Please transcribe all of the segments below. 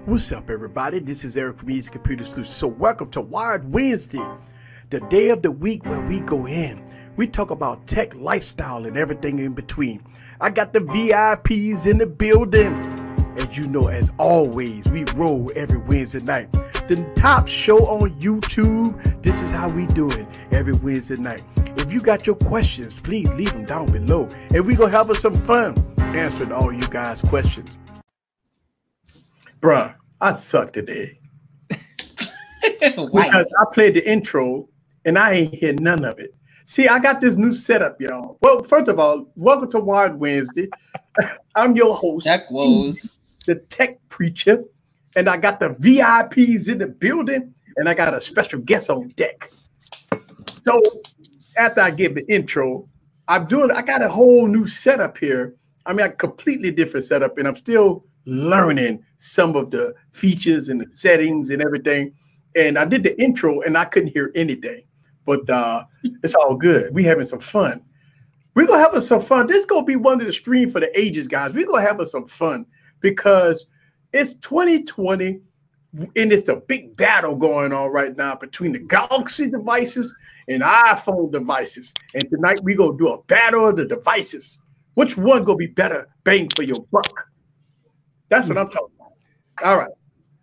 What's up, everybody? This is Eric from Easy Computer Solutions. So welcome to Wired Wednesday, the day of the week where we go in. We talk about tech, lifestyle, and everything in between. I got the VIPs in the building. As you know, as always, we roll every Wednesday night. The top show on YouTube, this is how we do it every Wednesday night. If you got your questions, please leave them down below. And we're going to have us some fun answering all you guys' questions. Bruh, I suck today. Because I played the intro and I ain't hear none of it. See, I got this new setup, y'all. Well, first of all, welcome to Wired Wednesday. I'm your host, the tech preacher, and I got the VIPs in the building, and I got a special guest on deck. So after I give the intro, I got a whole new setup here. I mean, a completely different setup, and I'm still learning some of the features and the settings and everything. And I did the intro and I couldn't hear anything, but it's all good. We having some fun. We're going to have some fun. This is going to be one of the stream for the ages, guys. We're going to have some fun because it's 2020 and it's a big battle going on right now between the Galaxy devices and iPhone devices. And tonight we're going to do a battle of the devices. Which one going to be better bang for your buck? That's what I'm talking about. All right,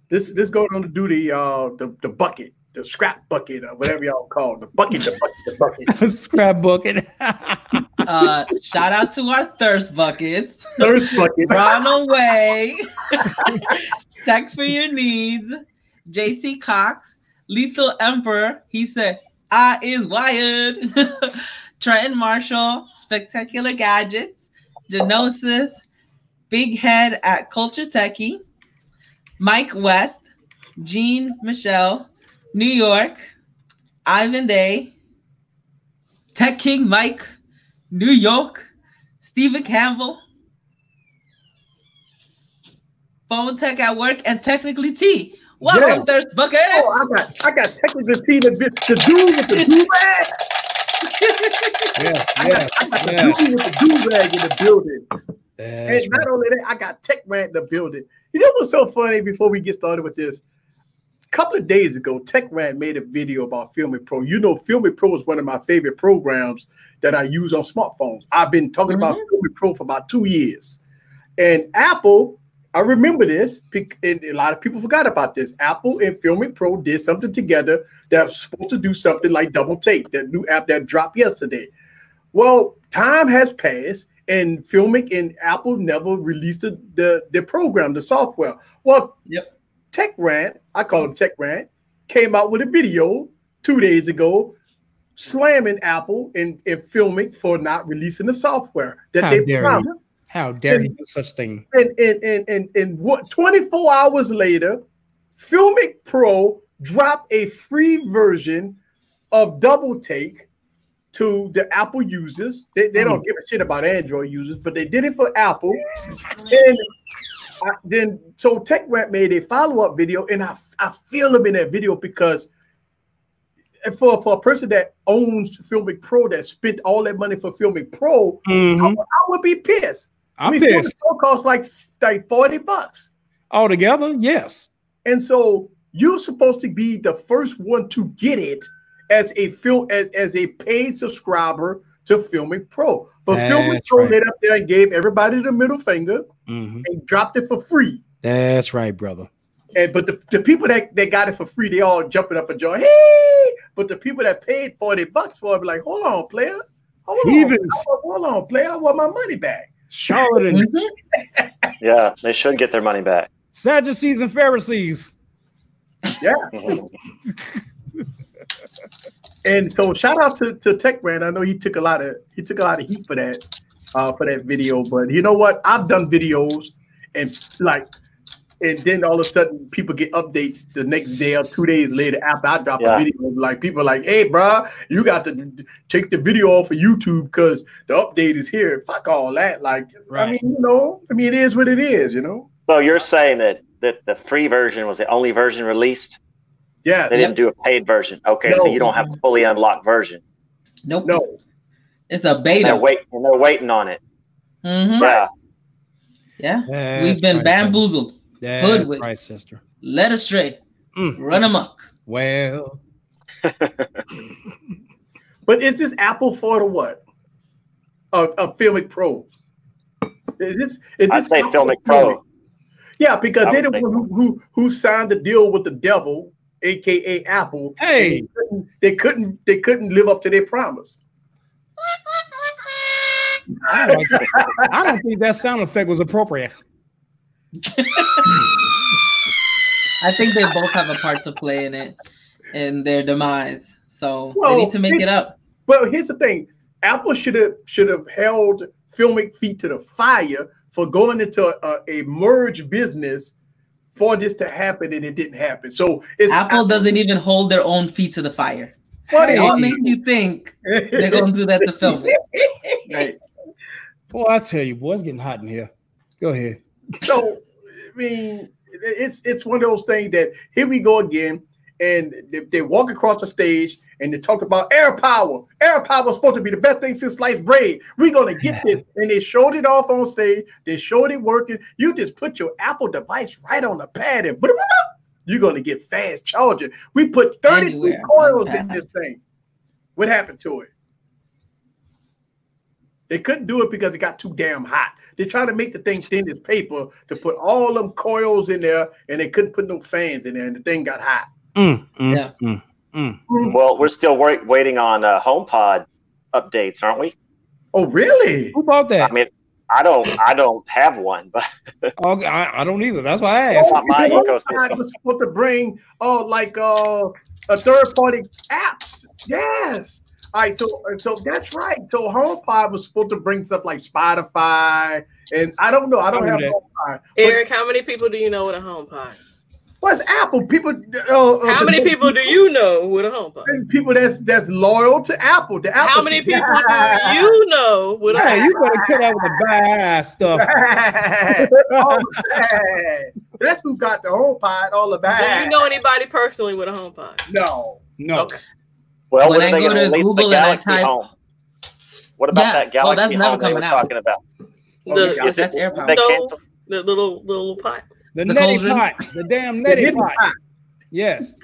this going on to do the bucket, the scrap bucket, or whatever y'all call it. The bucket. Scrap bucket. Shout out to our thirst buckets. Thirst bucket. Run away. Tech for your needs. JC Cox, Lethal Emperor. He said, "I is wired." Trenton Marshall, Spectacular Gadgets. Genosis. Big Head at Culture Techie, Mike West, Jean Michelle, New York, Ivan Day, Tech King Mike, New York, Stephen Campbell, Phone Tech at Work, and Technically T. Welcome, Thirst Bucket. Oh, I got Technically T, the dude with the do-rag. I got the dude with the do-rag in the building. And not only that, I got Tech Rant in the building. You know what's so funny before we get started with this? A couple of days ago, Tech Rant made a video about Filmic Pro. You know, Filmic Pro is one of my favorite programs that I use on smartphones. I've been talking about Filmic Pro for about 2 years. And Apple, I remember this, and a lot of people forgot about this. Apple and Filmic Pro did something together that was supposed to do something like Double Take, that new app that dropped yesterday. Well, time has passed. And Filmic and Apple never released the program, the software. Well, Tech Rant, I call him Tech Rant, came out with a video 2 days ago slamming Apple and Filmic for not releasing the software that they promised. How dare you do such thing? And what 24 hours later, Filmic Pro dropped a free version of Double Take to the Apple users. They don't give a shit about Android users, but they did it for Apple. And then so Tech Rant made a follow-up video, and I feel him in that video because for a person that owns Filmic Pro, that spent all that money for Filmic Pro, I would be pissed. I'm pissed. Filmic Pro costs like $40 altogether. Yes. And so you're supposed to be the first one to get it as a paid subscriber to Filmic Pro. But Filmic Pro lit up there and gave everybody the middle finger and dropped it for free. That's right, brother. And but the people that got it for free, they all jumping up and joy. Hey! But the people that paid $40 for it be like, hold on, player. Hold on, player. I want my money back. Charlatans. Yeah, they should get their money back. Sadducees and Pharisees. Yeah. And so shout out to Tech Rant. I know he took a lot of heat for that video, but you know what? I've done videos and then all of a sudden people get updates the next day or 2 days later after I drop a video. Like people are like, hey, bro, you got to take the video off of YouTube because the update is here. Fuck all that. Like, I mean, it is what it is, you know. So you're saying that the free version was the only version released? Yeah, they didn't do a paid version. Okay, so you don't have a fully unlocked version. Nope. No, it's a beta. They're waiting on it. Yeah, we've been bamboozled. That's right, sister. Led astray. Run amok. Well. But is this Apple for the what? A Filmic Pro? Is this I'd say Filmic Pro. Yeah, because they're the one who signed the deal with the devil, aka Apple. Hey, they couldn't live up to their promise. I don't think that sound effect was appropriate. I think they both have a part to play in it, in their demise. So they need to make it up. Well, here's the thing: Apple should have held Filmic feet to the fire for going into a merge business for this to happen, and it didn't happen. So Apple doesn't even hold their own feet to the fire. What makes you think they're going to do that to Filmic? Right. Well, I tell you, boy, it's getting hot in here. Go ahead. So, I mean, it's one of those things that here we go again, and they walk across the stage and they talk about air power. Air power is supposed to be the best thing since sliced bread. We're gonna get this, and they showed it off on stage. They showed it working. You just put your Apple device right on the pad, and you're gonna get fast charging. We put 32 coils in this thing. What happened to it? They couldn't do it because it got too damn hot. They tried to make the thing thin as paper to put all them coils in there, and they couldn't put no fans in there, and the thing got hot. Well, we're still waiting on HomePod updates, aren't we? Oh, really? Who bought that? I mean, I don't have one, but I don't either. That's why I asked. My ecosystem was supposed to bring a third-party apps. Yes. All right, so that's right. So HomePod was supposed to bring stuff like Spotify, and I don't know. I don't have HomePod. Eric, how many people do you know with a HomePod? What's Apple? People. How many people do you know with a HomePod? People that's loyal to Apple. How many people do you know with a HomePod? You better cut out with the bad stuff. That's who got the HomePod. All the bad. Do you know anybody personally with a HomePod? No. Okay. Well, when are they going to release the Galaxy Home? What about that Galaxy Home they were talking about? That's AirPower. The little pot. The neti pot. The damn neti pot. Yes.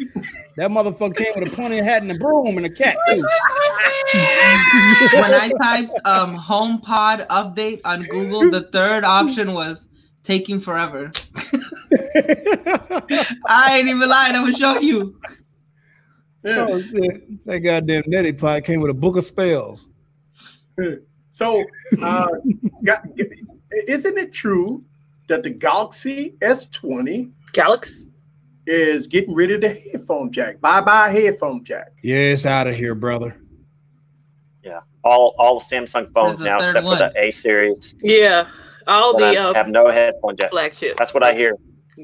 That motherfucker came with a pointy hat and a broom and a cat too. When I typed HomePod update on Google, the third option was taking forever. I ain't even lying. I'm gonna show you. Yeah. Oh, shit. That goddamn neti pot came with a book of spells. So, isn't it true that the Galaxy S20 is getting rid of the headphone jack? Bye-bye headphone jack. Yeah, it's out of here, brother. Yeah, all Samsung phones now, except for the A series. Yeah, all the have no headphone jack. Flagships. That's what I hear.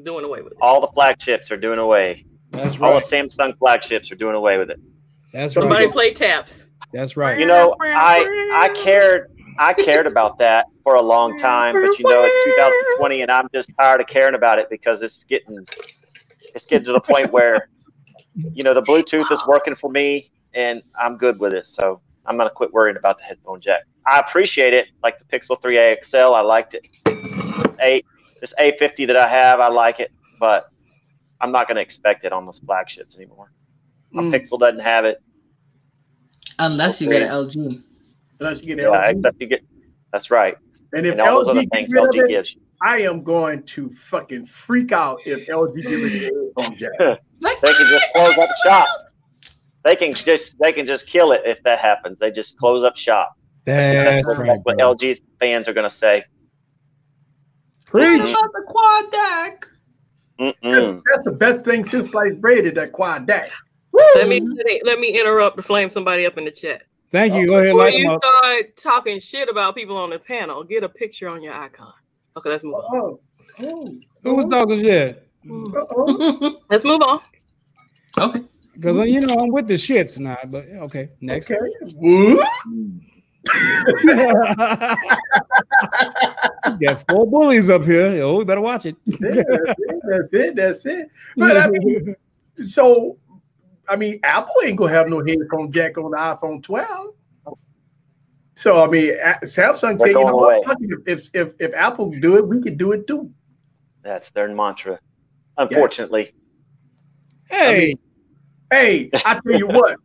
Doing away with it. All the flagships are doing away. That's right. All the Samsung flagships are doing away with it. That's right. Somebody play taps. That's right. You know, I cared about that for a long time, but you know, it's 2020 and I'm just tired of caring about it because it's getting to the point where, you know, the Bluetooth is working for me and I'm good with it. So I'm going to quit worrying about the headphone jack. I appreciate it. Like the Pixel 3a XL, I liked it. This A50 that I have, I like it, but I'm not going to expect it on those flagships anymore. My Pixel doesn't have it. Unless you get an LG. Unless you get an LG. Except you get, that's right. And if all LG those other things LG gives you. I am going to fucking freak out if LG gives me a headphone jack. They can just close up shop. They can just kill it if that happens. They just close up shop. That's right, what LG fans are going to say. Preach. What about the quad deck? That's the best thing since sliced bread is that quad deck. Let me interrupt to flame somebody up in the chat. Thank you. Go ahead. Before you start talking shit about people on the panel, get a picture on your icon. Okay, let's move on. Who was talking shit? Let's move on. Okay. Because you know I'm with the shit tonight, but okay, next. Okay. Got 4 bullies up here. Oh, we better watch it. That's it. But I mean, Apple ain't gonna have no headphone jack on the iPhone 12. So I mean, Samsung say, you know, if Apple do it, we can do it too. That's their mantra, unfortunately. Hey, hey, I tell you what,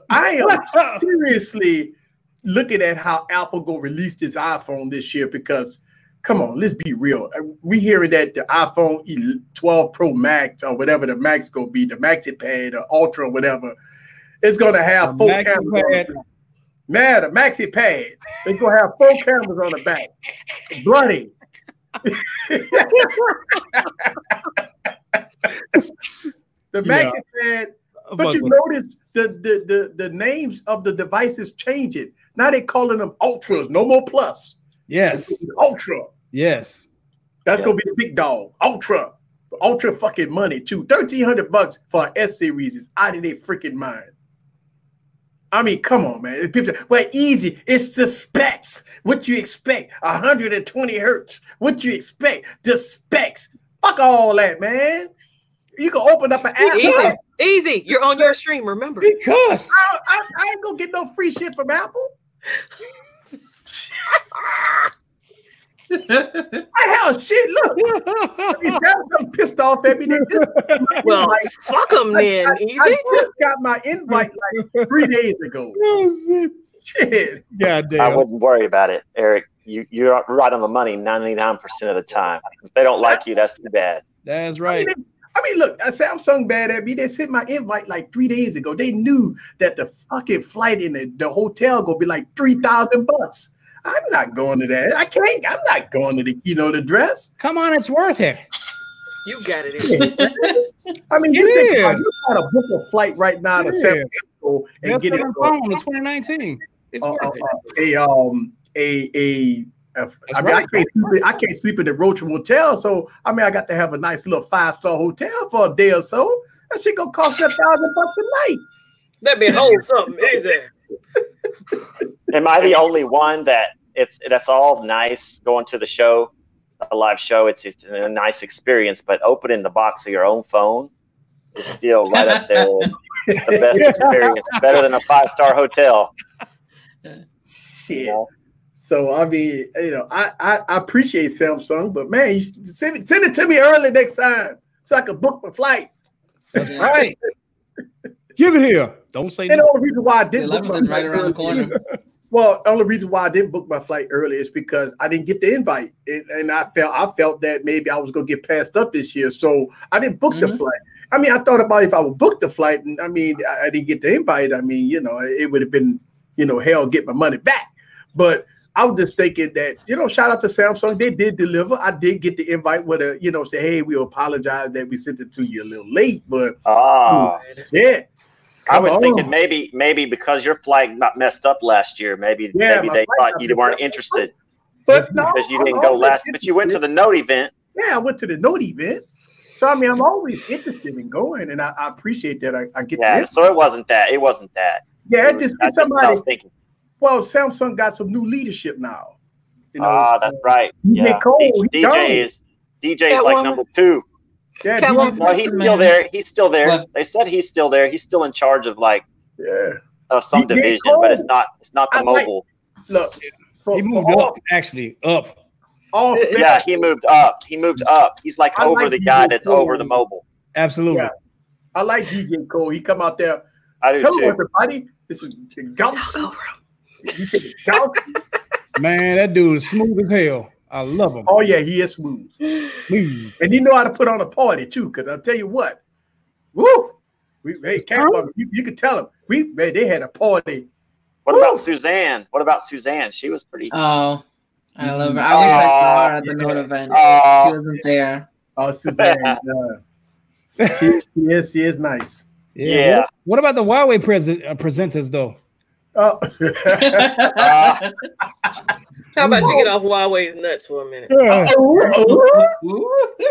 I am seriously looking at how Apple go release this iPhone this year because, come on, let's be real. We hearing that the iPhone 12 Pro Max or whatever the Max gonna be, the Maxi Pad or Ultra or whatever, it's gonna have 4 cameras on the back. Man, the Maxi Pad, it's gonna have 4 cameras on the back. Bloody. The Maxi Pad, but you notice the names of the devices changing. Now they calling them Ultras, no more Plus. Yes. Ultra. Yes. That's gonna be the big dog. Ultra. Ultra fucking money too. $1,300 for an S series is out of their freaking mind. I mean, come on, man. People say, well, easy. It's the specs. What you expect? 120 hertz. What you expect? The specs. Fuck all that, man. You can open up an app. Easy. You're on your stream, remember? Because I ain't gonna get no free shit from Apple. I have shit. Look, I'm pissed off at me. Well, fuck them then. Easy. I just got my invite like 3 days ago. Shit. God damn. I wouldn't worry about it, Eric. You're right on the money 99% of the time. If they don't like you, that's too bad. That's right. I mean, look, Samsung bad at me. They sent my invite like 3 days ago. They knew that the fucking flight in the hotel gonna be like $3,000. I'm not going to that. I can't. I'm not going to the dress. Come on, it's worth it. You got it. I mean, you got to book a flight right now to San Francisco and get it on phone in 2019. It's worth it. I can't sleep in the Roach Motel, so I mean, I got to have a nice little 5-star hotel for a day or so. That shit gonna cost me $1,000 a night. That be hold something, is there? Am I the only one that's all nice going to the show, a live show? It's a nice experience, but opening the box of your own phone is still right up there. The best experience, better than a 5-star hotel. Shit. You know? So I mean, I appreciate Samsung, but man, you send it to me early next time so I can book my flight. That's right. Give it here. Don't say no. The only reason why I didn't book my flight right around the corner. Well, the only reason why I didn't book my flight early is because I didn't get the invite, and I felt that maybe I was gonna get passed up this year, so I didn't book the flight. I mean, I thought about if I would book the flight, and I mean, I didn't get the invite. I mean, it would have been, hell, get my money back. But I was just thinking that, shout out to Samsung. They did deliver. I did get the invite with a, say, hey, we apologize that we sent it to you a little late, but yeah. I was thinking maybe because your flight got messed up last year, maybe they thought you weren't interested, but because you didn't go last. But you went to the Note event. Yeah, I went to the Note event. So I mean, I'm always interested in going, and I appreciate that. I get. Yeah, so it wasn't that. It wasn't that. Yeah, it's somebody. I was thinking. Well, Samsung got some new leadership now. That's right. Yeah, DJ's like number 2. Yeah, no, he's still there. He's still there. What? They said he's still there. He's still in charge of some division, but it's not the mobile. Look, he moved up. Actually, up. Yeah, he moved up. He's like over the guy that's over the mobile. Absolutely. Yeah. I like DJ Cole. He come out there. I do too. Everybody. This is Gauch. You said Gauch? Man, that dude is smooth as hell. I love him. Oh yeah, he is smooth. And he know how to put on a party too. Because I'll tell you what, woo! You could tell him. They had a party. What about Suzanne? She was pretty. Oh, I love her. I wish I saw her at the Note event. She wasn't there. Oh, Suzanne. She is nice. Yeah. What about the Huawei presenters though? How about you get off Huawei's nuts for a minute?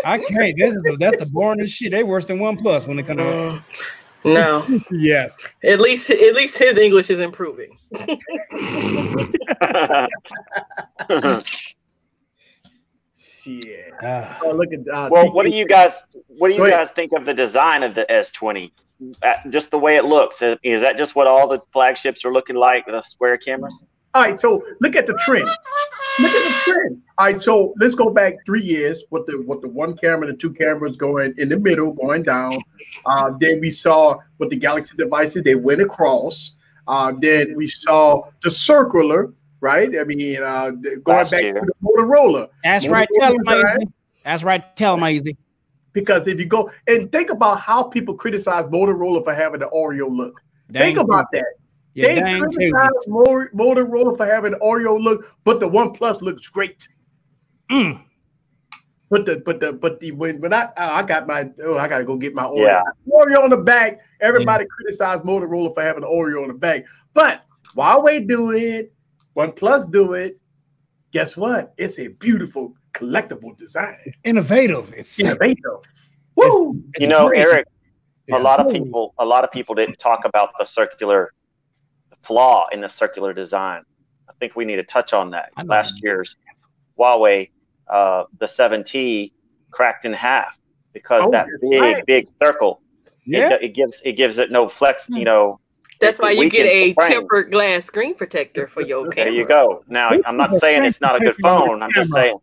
I can't. That's the boringest shit. They worse than OnePlus when it comes to no. Yes. At least his English is improving. Shit. Look at. Well, what do you guys think of the design of the S20? Just the way it looks. Is that just what all the flagships are looking like, the square cameras? All right, so look at the trend. Look at the trend. All right, so let's go back 3 years with the one camera, the two cameras going in the middle, going down. Then we saw with the Galaxy devices, they went across. Then we saw the circular, right? I mean, going back to the Motorola. That's right. Tell them easy. That's right. Tell them easy. Because if you go and think about how people criticize Motorola for having the Oreo look. Think about that. Yeah, they criticize Motorola for having the Oreo look, but the OnePlus looks great. But when I got my I gotta go get my Oreo. Oreo on the back. Everybody criticized Motorola for having the Oreo on the back. But Huawei do it, OnePlus do it. Guess what? It's a beautiful collectible design. Innovative. It's innovative. Woo! You know, Eric, a lot of people didn't talk about the flaw in the circular design. I think we need to touch on that. Last year's Huawei, the 7T cracked in half because that big circle. Yeah, it gives it no flex. You know, that's why you get a tempered glass screen protector for your camera. There you go. Now, I'm not saying it's not a good phone. I'm just saying.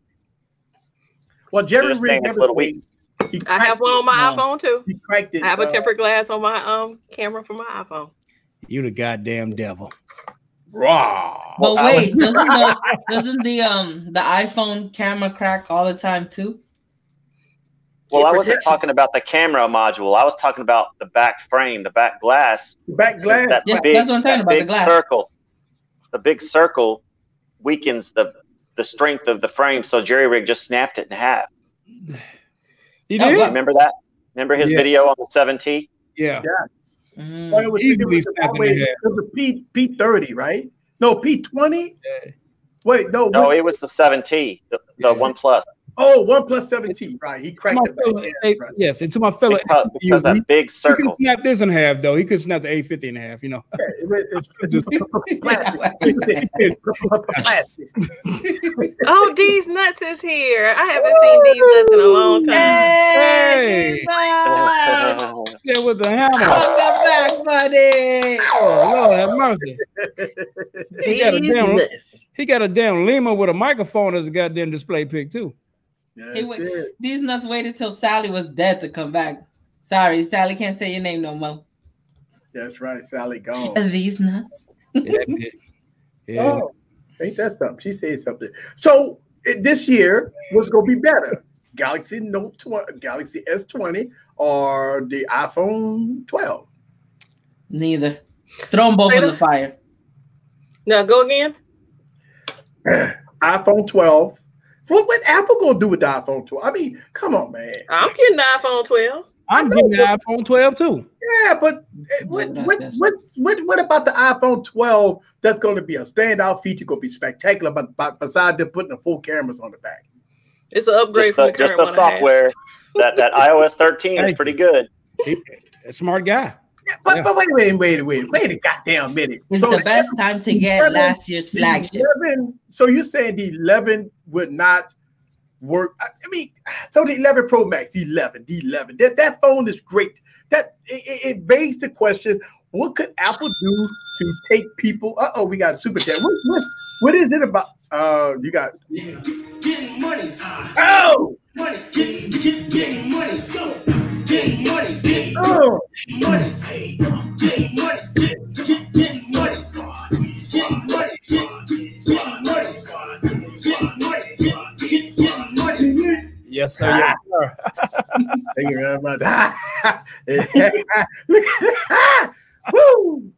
Well, Jerry Rig, it's a little weak. I have one on my iPhone too. He cracked it. I have a tempered glass on my camera for my iPhone. You the goddamn devil. Raw. But wait, doesn't the iPhone camera crack all the time too? Well, I wasn't talking about the camera module. I was talking about the back frame, the back glass. The back glass. That's what I'm talking about. The glass circle. The big circle weakens the strength of the frame, so Jerry Rig just snapped it in half. You did? Remember that? Remember his video on the 7T? Yeah. Yes. Well, it was the P30, right? No, P20. Yeah. Wait, no, it was the 7T, the OnePlus. Oh, OnePlus 7T, right? He cracked it. Yes, and to my fellow, because that big circle. He could snap this in half, though. He could snap the 850 in half. You know. Oh, these nuts is here. I haven't seen these nuts in a long time. Hey, yeah, with the hammer. Welcome back, buddy. Oh Lord, have mercy. He got a damn Lima with a microphone as a goddamn display pic too. These nuts waited till Sally was dead to come back. Sorry, Sally can't say your name no more. That's right, Sally gone. These nuts. Yeah. Oh, ain't that something? She said something. So this year was going to be better. Galaxy Note 20, Galaxy S20, or the iPhone 12. Neither. Throw them both in the fire. Now go again. iPhone 12. What Apple gonna do with the iPhone 12? I mean, come on, man. I'm getting the iPhone 12. I'm getting the iPhone 12 too. Yeah, but what about the iPhone 12 that's going to be a standout feature, going to be spectacular, but besides them putting the full cameras on the back? It's an upgrade from the current just the software. that iOS 13 is pretty good. A smart guy. Yeah, but wait a goddamn minute. It's the best time to get last year's flagship. So you're saying the 11 would not work? I mean, so the 11 Pro Max, the 11, that phone is great. That it begs the question: what could Apple do to take people? We got a super chat. What is it about? You got getting money. Money. Getting money. Go. Getting money. Getting money. Getting money. Getting money. Yes, sir. Yes, sir. Thank you very much. Woo!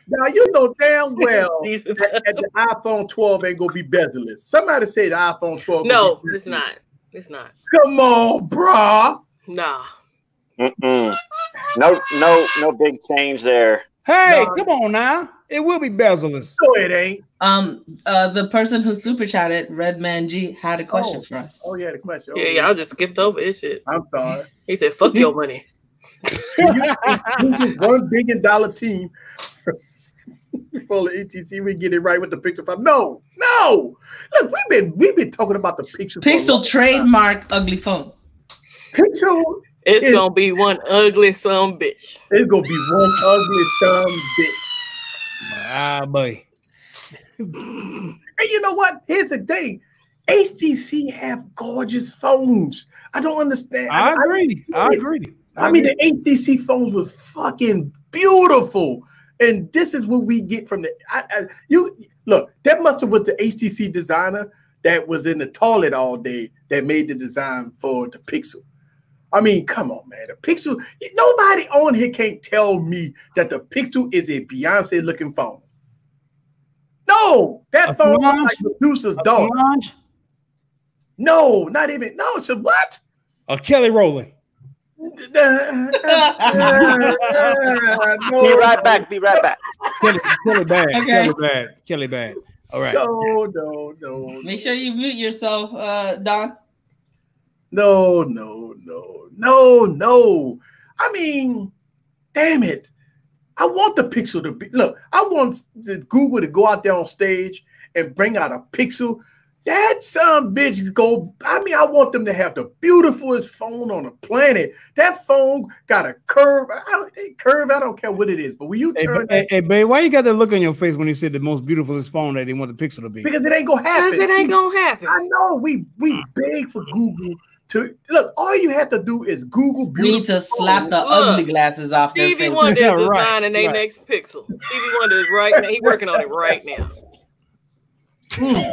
Now you know damn well that the iPhone 12 ain't gonna be bezel-less. Somebody say the iPhone 12. No, it's not. It's not. Come on, brah. Nah. No big change there. Hey, come on now. It will be bezel-less. No, it ain't. The person who super chatted, Redman G, had a question for us. Oh yeah, the question. Yeah, I just skipped over his shit. I'm sorry. He said, "Fuck your money." $1 billion team for the ETC. We get it right with the Pixel 5. No. Look, we've been talking about the Pixel trademark ugly phone. Pixel. It's gonna be one ugly son bitch. It's gonna be one ugly son bitch. Boy. And you know what? Here's the thing. HTC have gorgeous phones. I don't understand. I agree. I mean, the HTC phones were fucking beautiful. And this is what we get from the you look, that must have was the HTC designer that was in the toilet all day that made the design for the Pixel. I mean, come on, man. The Pixel, nobody on here can't tell me that the Pixel is a Beyonce looking phone. No, that phone looks like producer's dog. No, not even. No, so what? A Kelly Rowland. Be right back. Be right back. Kelly bad. Okay. Kelly bad. All right. No. Make sure you mute yourself, Don. No. I mean, damn it. I want the Pixel to be. Look, I want Google to go out there on stage and bring out a Pixel. That some bitch go. I mean, I want them to have the beautifulest phone on the planet. That phone got a curve. I don't care what it is. But when you turn, hey, babe, why you got that look on your face when you said the most beautifulest phone that they want the Pixel to be? Because it ain't gonna happen. Because it ain't gonna happen. I know. We beg for Google to look. All you have to do is Google beautiful. We need to slap the ugly glasses off their Stevie face. Wonder is right, designing their next Pixel. Stevie Wonder is right now. He's working on it right now. And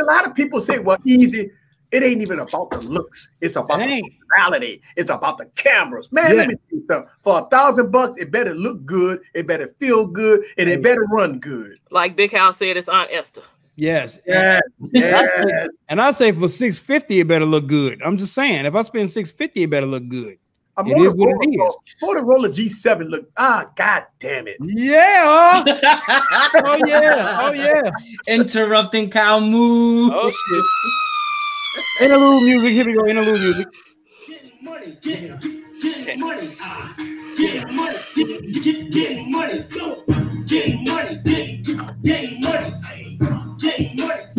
a lot of people say, well, easy. It ain't even about the looks. It's about the functionality. It's about the cameras. Man, let me tell you something. For $1,000, it better look good. It better feel good. And it better run good. Like Big House said, it's Aunt Esther. Yes. And I say for $650, it better look good. I'm just saying, if I spend $650, it better look good. It is what it is. Motorola G7 look. God damn it. Yeah. Oh yeah. Interrupting cow move. Oh shit. Interlude music. Here we go. Interlude music. Getting money. Getting money. Getting money. Getting money. Go. Getting money. Getting money. Getting money.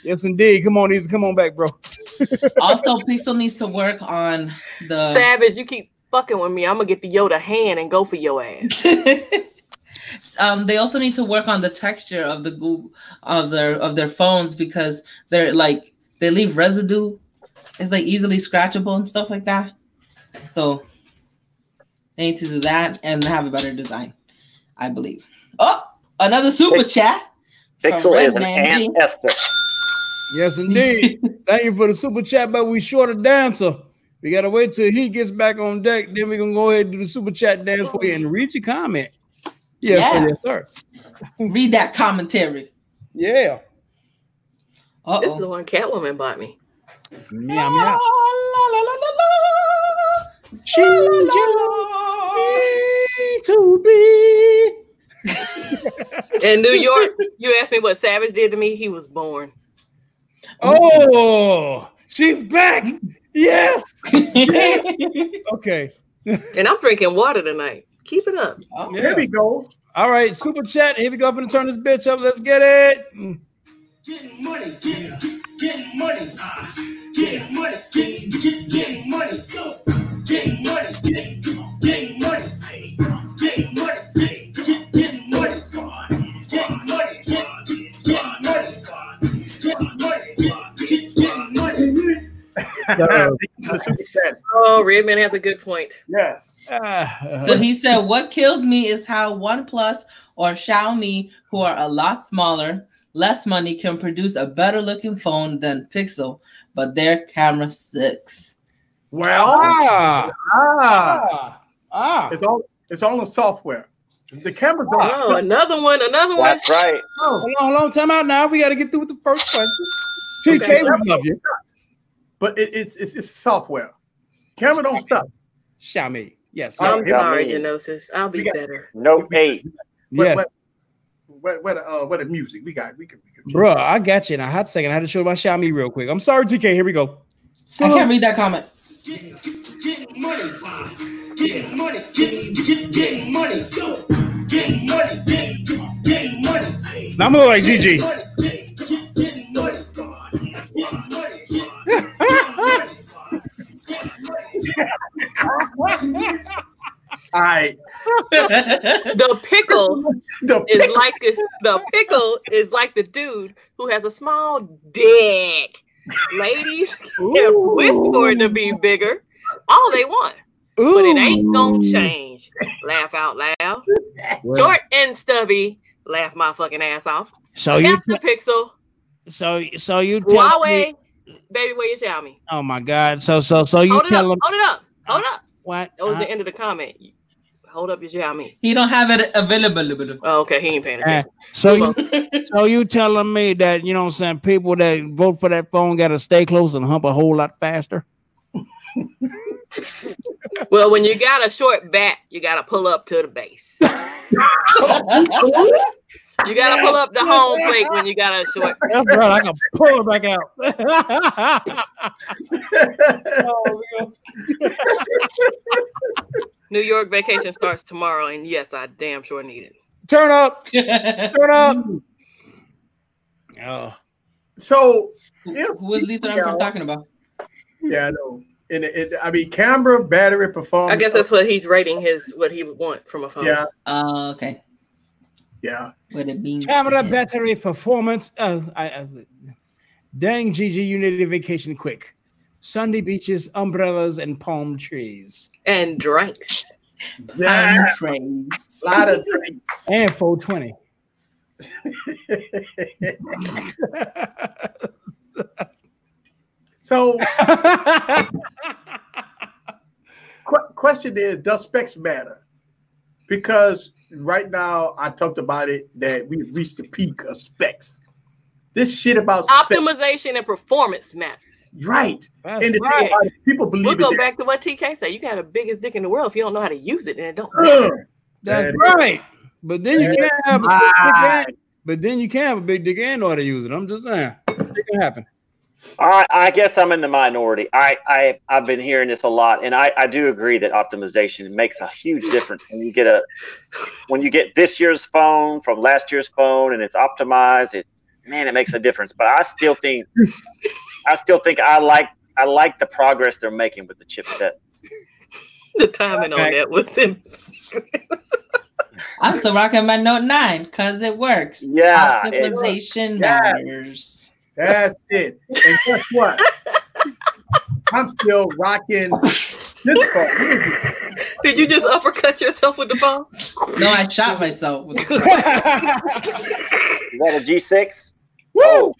Yes, indeed. Come on back, bro. Also, Pixel needs to work on the Savage. You keep fucking with me. I'm gonna get the Yoda hand and go for your ass. They also need to work on the texture of the Google of their phones because they're like they leave residue. It's like easily scratchable and stuff like that. So they need to do that and have a better design, I believe. Oh, another super chat. Pixel is an Aunt Esther. Yes, indeed. Thank you for the super chat, but we short of dancer. We gotta wait till he gets back on deck. Then we're gonna go ahead and do the super chat dance for you and read your comment. Yes, sir. Read that commentary. Yeah. This is the one Catwoman bought me. Meow meow. She to be. In New York, you asked me what Savage did to me. He was born. Oh, she's back. Yes. Okay. And I'm drinking water tonight. Keep it up. Oh, yeah. Here we go. All right, super chat. Here we go. I'm gonna turn this bitch up. Let's get it. Getting money. Getting money. Getting money. Getting money. Go. Getting money. Getting money. Getting money. Getting money. Getting money. Oh, Redman has a good point. Yes. So he said, what kills me is how OnePlus or Xiaomi, who are a lot smaller, less money, can produce a better looking phone than Pixel, but their camera sucks. Well, it's all in software. The camera don't suck. Another one. That's right. Hold on, time out now. We got to get through with the first question. TK, we love you. But it's software. Camera don't suck. Xiaomi. Yes. I'm sorry, Genosis. I'll be better. Note 8. Yeah. What the music we can. Bro, I got you in a hot second. I had to show my Xiaomi real quick. I'm sorry, TK. Here we go. I can't read that comment. Getting money. Getting money. Getting money. Go. Getting money. Getting money. Now I'm gonna look like GG. The pickle is like the dude who has a small dick. Ladies can wish for it to be bigger all they want. But it ain't gonna change. Laugh out loud. Short and stubby. Laugh my fucking ass off. So you the pixel. So you tell Huawei, baby, where you Xiaomi? Oh my God. So you hold it tell up. Hold up. What? That was the end of the comment. Hold up your Xiaomi. He don't have it available. Oh, okay, he ain't paying attention. So you telling me that, you know what I'm saying, people that vote for that phone got to stay close and hump a whole lot faster? Well, when you got a short bat, you got to pull up to the base. You got to pull up the home plate when you got a short. Bro, I can pull it back out. New York vacation starts tomorrow, and yes, I damn sure need it. Turn up. Turn up. Oh. So, who is Lisa I'm talking about? Yeah, I know. I mean, camera, battery, performance. I guess that's what he's rating what he would want from a phone. Yeah. Oh, okay. Yeah. What it means. Camera, battery, performance. Dang, Gigi, you need a vacation quick. Sunday beaches, umbrellas, and palm trees. And drinks. Palm trees. A lot of drinks. And 420. So, question is, does specs matter? Because right now, I talked about it, that we've reached the peak of specs. This shit about optimization and performance matters. Right. That's and right. People believe we'll go back to what TK said. You got the biggest dick in the world. If you don't know how to use it, then it don't matter. That's right. But then you can't have a big dick. But then you can't have a big dick and know how to use it. I'm just saying. It can happen. I guess I'm in the minority. I've been hearing this a lot, and I do agree that optimization makes a huge difference when you get this year's phone from last year's phone and it's optimized. It makes a difference. But I still think I like the progress they're making with the chipset. The timing on that was him. I'm still rocking my Note 9 because it works. Yeah, optimization matters. That's it. And guess what? I'm still rocking this phone. Did you just uppercut yourself with the phone? No, I shot myself with the phone. Is that a G6? Woo!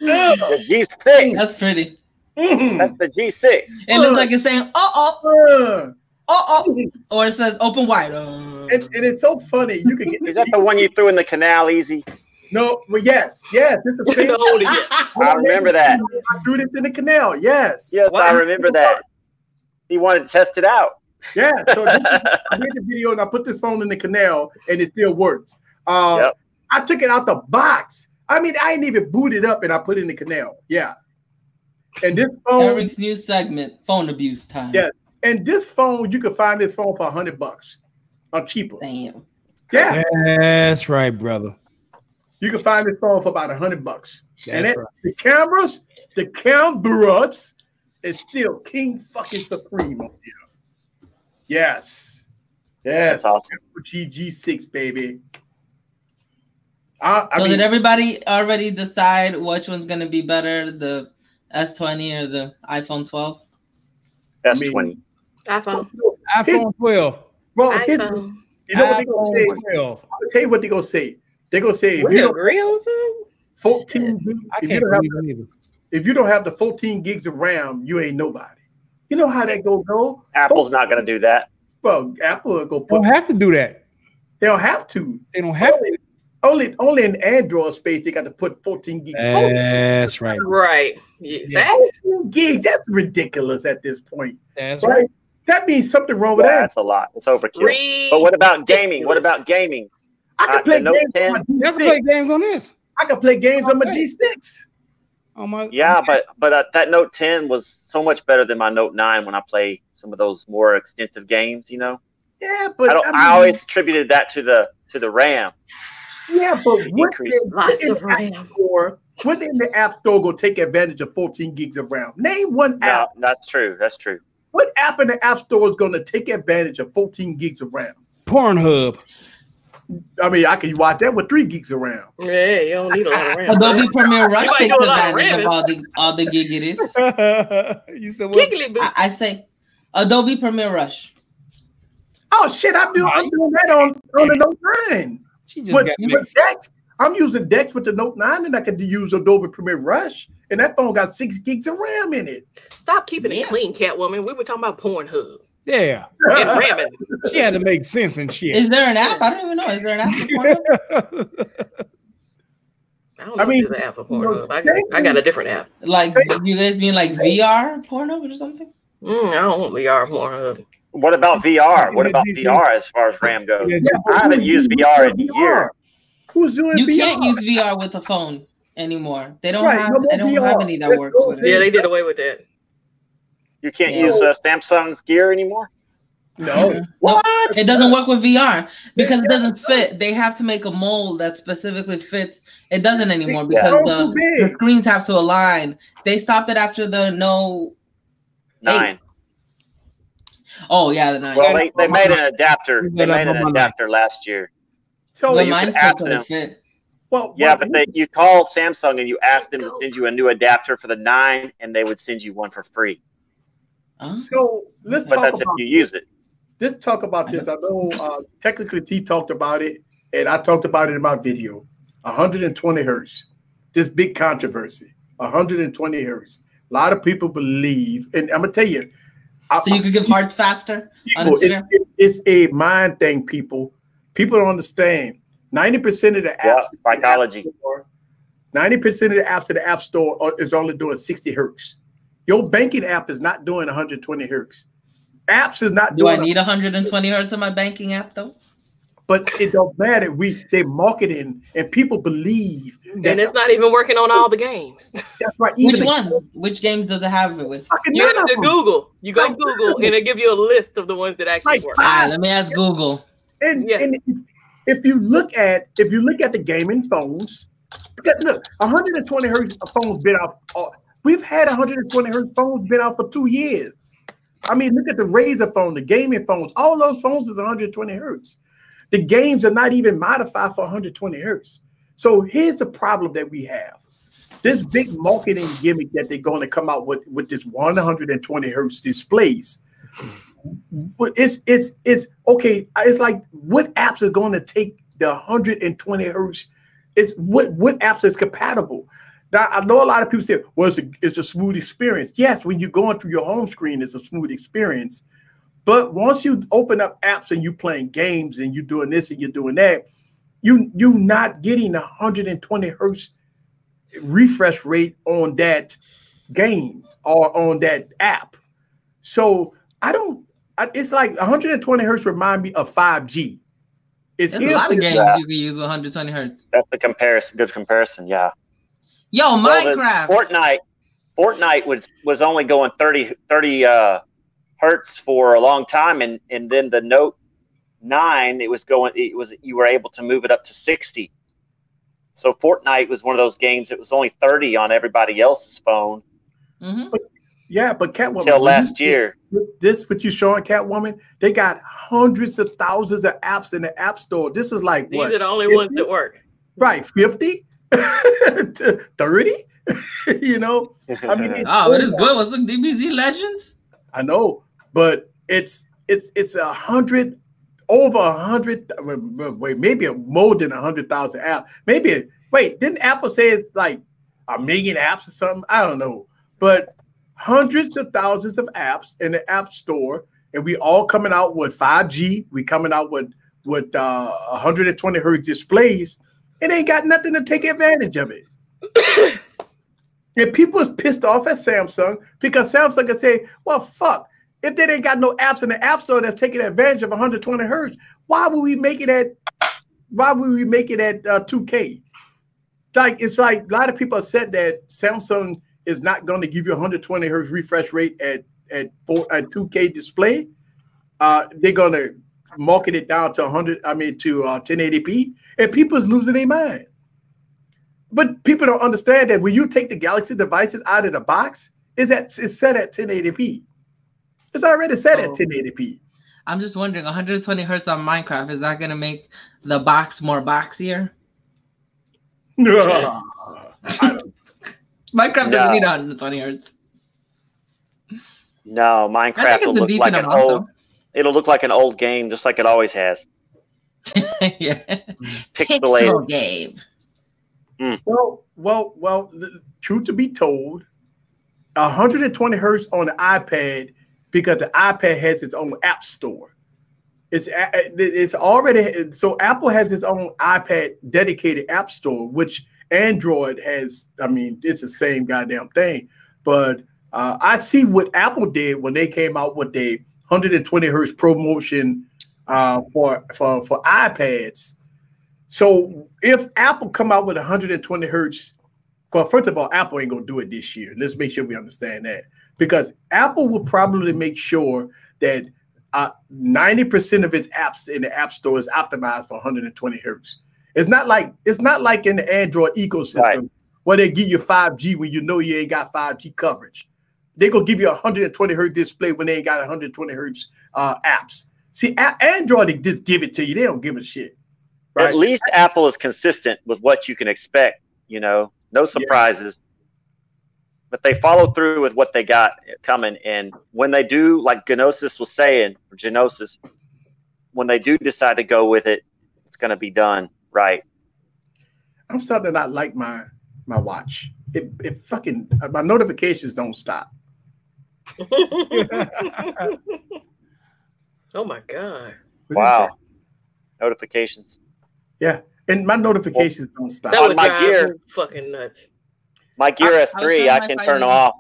The G6. That's pretty. That's the G6. It looks like it's saying, or it says open wide. And it's so funny. You can get. Is that the one you threw in the canal easy? No, well, yes. It's the same. I remember that. I threw this in the canal. Yes. Yes, I remember that. He wanted to test it out. Yeah. So I made the video and I put this phone in the canal and it still works. I took it out the box. I mean, I didn't even boot it up and I put it in the canal. Yeah. And this phone. Eric's new segment, phone abuse time. Yeah. And this phone, you can find this phone for $100 or cheaper. Damn. Yeah. That's right, brother. You can find this phone for about $100. And right. the cameras is still king fucking supreme on here. Yes. That's awesome. G6, baby. Did everybody already decide which one's going to be better, the S20 or the iPhone 12? S20. iPhone 12. Well, iPhone. You know what they're going to say? I'll tell you what they're going to say. They're going to say, if you agree on something? 14 if you don't have the 14 gigs of RAM, you ain't nobody. You know how that go? Apple's not going to do that. Well, Apple will go. Don't have to do that. They don't have to. They don't have to. Only in Android space they got to put 14 gigs. That's right. Right. Yeah. 14 gigs. That's ridiculous at this point. That's right. That means something wrong with that. That's a lot. It's overkill. But what about gaming? What about gaming? I can play games. You can play games on this. I can play games on my G6. Yeah, but that Note 10 was so much better than my Note 9 when I play some of those more extensive games. You know. Yeah, but I always attributed that to the RAM. Yeah, but lots of RAM. What in the App Store go take advantage of 14 gigs of RAM? Name one app. That's true. That's true. What app in the App Store is going to take advantage of 14 gigs of RAM? Pornhub. I mean, I can watch that with 3 gigs around. Yeah, you don't need a lot of RAM. Adobe Premiere Rush takes advantage of all the giggities. You said what? I say Adobe Premiere Rush. Oh shit! I'm doing that on the Note 9. She just got Dex. I'm using Dex with the Note 9, and I could use Adobe Premiere Rush, and that phone got 6 gigs of RAM in it. Stop keeping it clean, Catwoman. We were talking about Pornhub. Yeah. And ramming. She had to make sense and shit. Is there an app? I don't even know. Is there an app for Pornhub? I don't know if there's an app for Pornhub. I got a different app. Like, you guys mean like VR Pornhub or something? I don't want VR Pornhub. What about VR? What about VR as far as RAM goes? I haven't used VR in a year. Who's doing You VR? can't use VR with a phone anymore. They don't Right, have. no more They don't VR. have any that works with it. Yeah, they did away with that. You can't use Samsung's gear anymore? No. What? No, it doesn't work with VR because it doesn't fit. They have to make a mold that specifically fits. It doesn't anymore because the screens have to align. They stopped it after the Note 9. Oh yeah, the 9. Well, they made an adapter. They made an adapter last year. So mine still couldn't fit. Well, yeah, but you call Samsung and you ask them to send you a new adapter for the 9, and they would send you one for free. So let's talk that's about if you use it. Let's talk about this. I know technically T talked about it, and I talked about it in my video. 120 hertz. This big controversy. 120 hertz. A lot of people believe, and I'm gonna tell you. So you could give hearts faster? People, it's a mind thing, people. People don't understand. 90% of the apps. Psychology. 90% of the apps in the App Store is only doing 60 hertz. Your banking app is not doing 120 hertz. Apps is not doing. Do I need 120 hertz on my banking app though? But it don't matter. They marketing and people believe. And it's not even working on all the games. That's right. Which ones? Which games does it have it with? You have to Google. You go Google and it give you a list of the ones that actually work. All right, let me ask Google. And if you look at the gaming phones, because look, 120 hertz phones been out. We've had 120 hertz phones been out for 2 years. I mean, look at the Razer phone, the gaming phones. All those phones is 120 hertz. The games are not even modified for 120 hertz. So here's the problem that we have. This big marketing gimmick that they're going to come out with this 120 hertz displays. It's okay. It's like, what apps are going to take the 120 hertz? It's what apps is compatible? Now, I know a lot of people say, well, it's a smooth experience. Yes, when you're going through your home screen, it's a smooth experience. But once you open up apps and you're playing games and you're doing this and you're doing that, you're not getting 120 hertz refresh rate on that game or on that app. So it's like 120 hertz remind me of 5G. There's a lot of games you can use with 120 hertz. That's the comparison. Good comparison, yeah. Yo, Minecraft. Fortnite was only going 30 hertz for a long time, and then the Note 9 you were able to move it up to 60. So Fortnite was one of those games that was only 30 on everybody else's phone. Mm-hmm. But Catwoman until last year. This what you showing, Catwoman? They got hundreds of thousands of apps in the App Store. This is like these are the only 50? Ones that work. Right, 50 to 30. You know, I mean, it is good. What's the DBZ Legends? I know, but it's 100, over 100, wait, maybe more than 100,000 apps. Maybe didn't Apple say it's like 1 million apps or something? I don't know, but hundreds of thousands of apps in the App Store, and we all coming out with 5G. We coming out with 120 hertz displays. It ain't got nothing to take advantage of it. And people is pissed off at Samsung because Samsung can say, well, fuck, if they ain't got no apps in the App Store that's taking advantage of 120 hertz, why would we make it at 2K? It's like a lot of people have said that Samsung is not going to give you 120 hertz refresh rate at 2K display. They're going to market it down to 1080p, and people is losing their mind. But people don't understand that when you take the Galaxy devices out of the box, it's set at 1080p. It's already set at 1080p. I'm just wondering, 120 hertz on Minecraft, is that gonna make the box more boxier? No. Minecraft doesn't need 120 hertz. No, Minecraft will look like an old. It'll look like an old game, just like it always has. Yeah, Pixelated game. Well. Truth to be told, 120 hertz on the iPad, because the iPad has its own app store. It's already, so Apple has its own iPad dedicated app store, which Android has. I mean, it's the same goddamn thing. But I see what Apple did when they came out with the 120 hertz promotion for iPads. So if Apple come out with 120 hertz, well, first of all, Apple ain't gonna do it this year. Let's make sure we understand that, because Apple will probably make sure that 90% of its apps in the App Store is optimized for 120 hertz. It's not like in the Android ecosystem where they give you 5G when you know you ain't got 5G coverage. They're gonna give you 120 hertz display when they ain't got 120 hertz apps. See, Android, they just give it to you. They don't give a shit. Right? At least Apple is consistent with what you can expect. You know, no surprises. But they follow through with what they got coming. And when they do, like Gnosis was saying, or Genosis, when they do decide to go with it, it's going to be done right. I'm starting to not like my watch. It fucking, my notifications don't stop. Oh my God. Wow. Notifications. Yeah. And my notifications don't stop. That would On my drive Gear, me fucking nuts. My Gear S3, I can turn them off.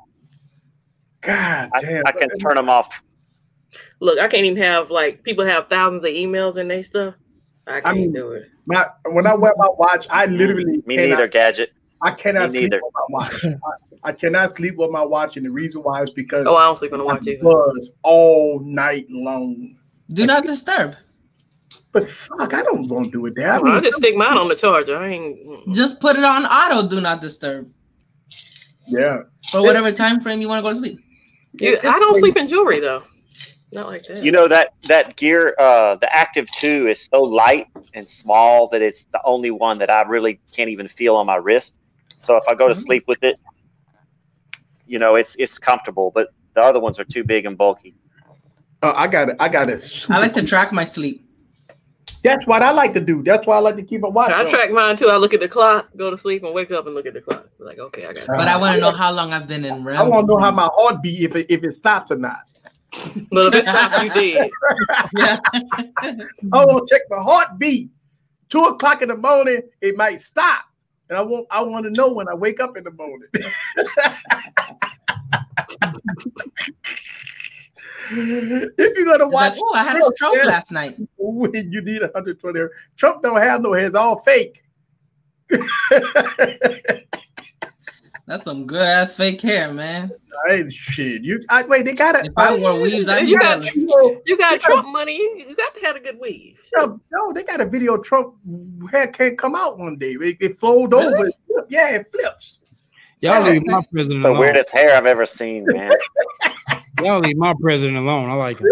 God damn. I can turn them off. Look, I can't even have, like, people have thousands of emails in their stuff. I can't do it. When I wear my watch, I literally Me neither, Gadget. I cannot sleep with my watch. I cannot sleep with my watch, and the reason why is because I don't sleep on the watch either. Buzz all night long. Do not disturb. But fuck, I don't want to do it there. I just stick mine on the charger. I ain't. Just put it on auto. Do not disturb. Yeah. For whatever time frame you want to go to sleep. I don't sleep in jewelry though. Not like that. You know that Gear, the Active 2 is so light and small that it's the only one that I really can't even feel on my wrist. So if I go to sleep with it, you know, it's comfortable. But the other ones are too big and bulky. I got it. I like to track my sleep. That's what I like to do. That's why I like to keep a watch. I track mine too. I look at the clock, go to sleep, and wake up and look at the clock. Like, okay, I got it. But I want to know how long I've been in REM. I want to know how my heart beat if it stops or not. But if it stops, you did. Yeah. I want to check my heartbeat. 2 o'clock in the morning, it might stop, and I want to know when I wake up in the morning. If you're gonna watch, I had a stroke last night. When you need 120 hertz. Trump don't have no hair; it's all fake. That's some good ass fake hair, man. Ain't shit. Wait, they got it. If I wore weaves, you got Trump money. You got to have a good weave. No, they got a video. Trump hair can't come out one day. It fold over. Yeah, it flips. Y'all leave my president the alone. Weirdest hair I've ever seen, man. Y'all leave my president alone. I like him.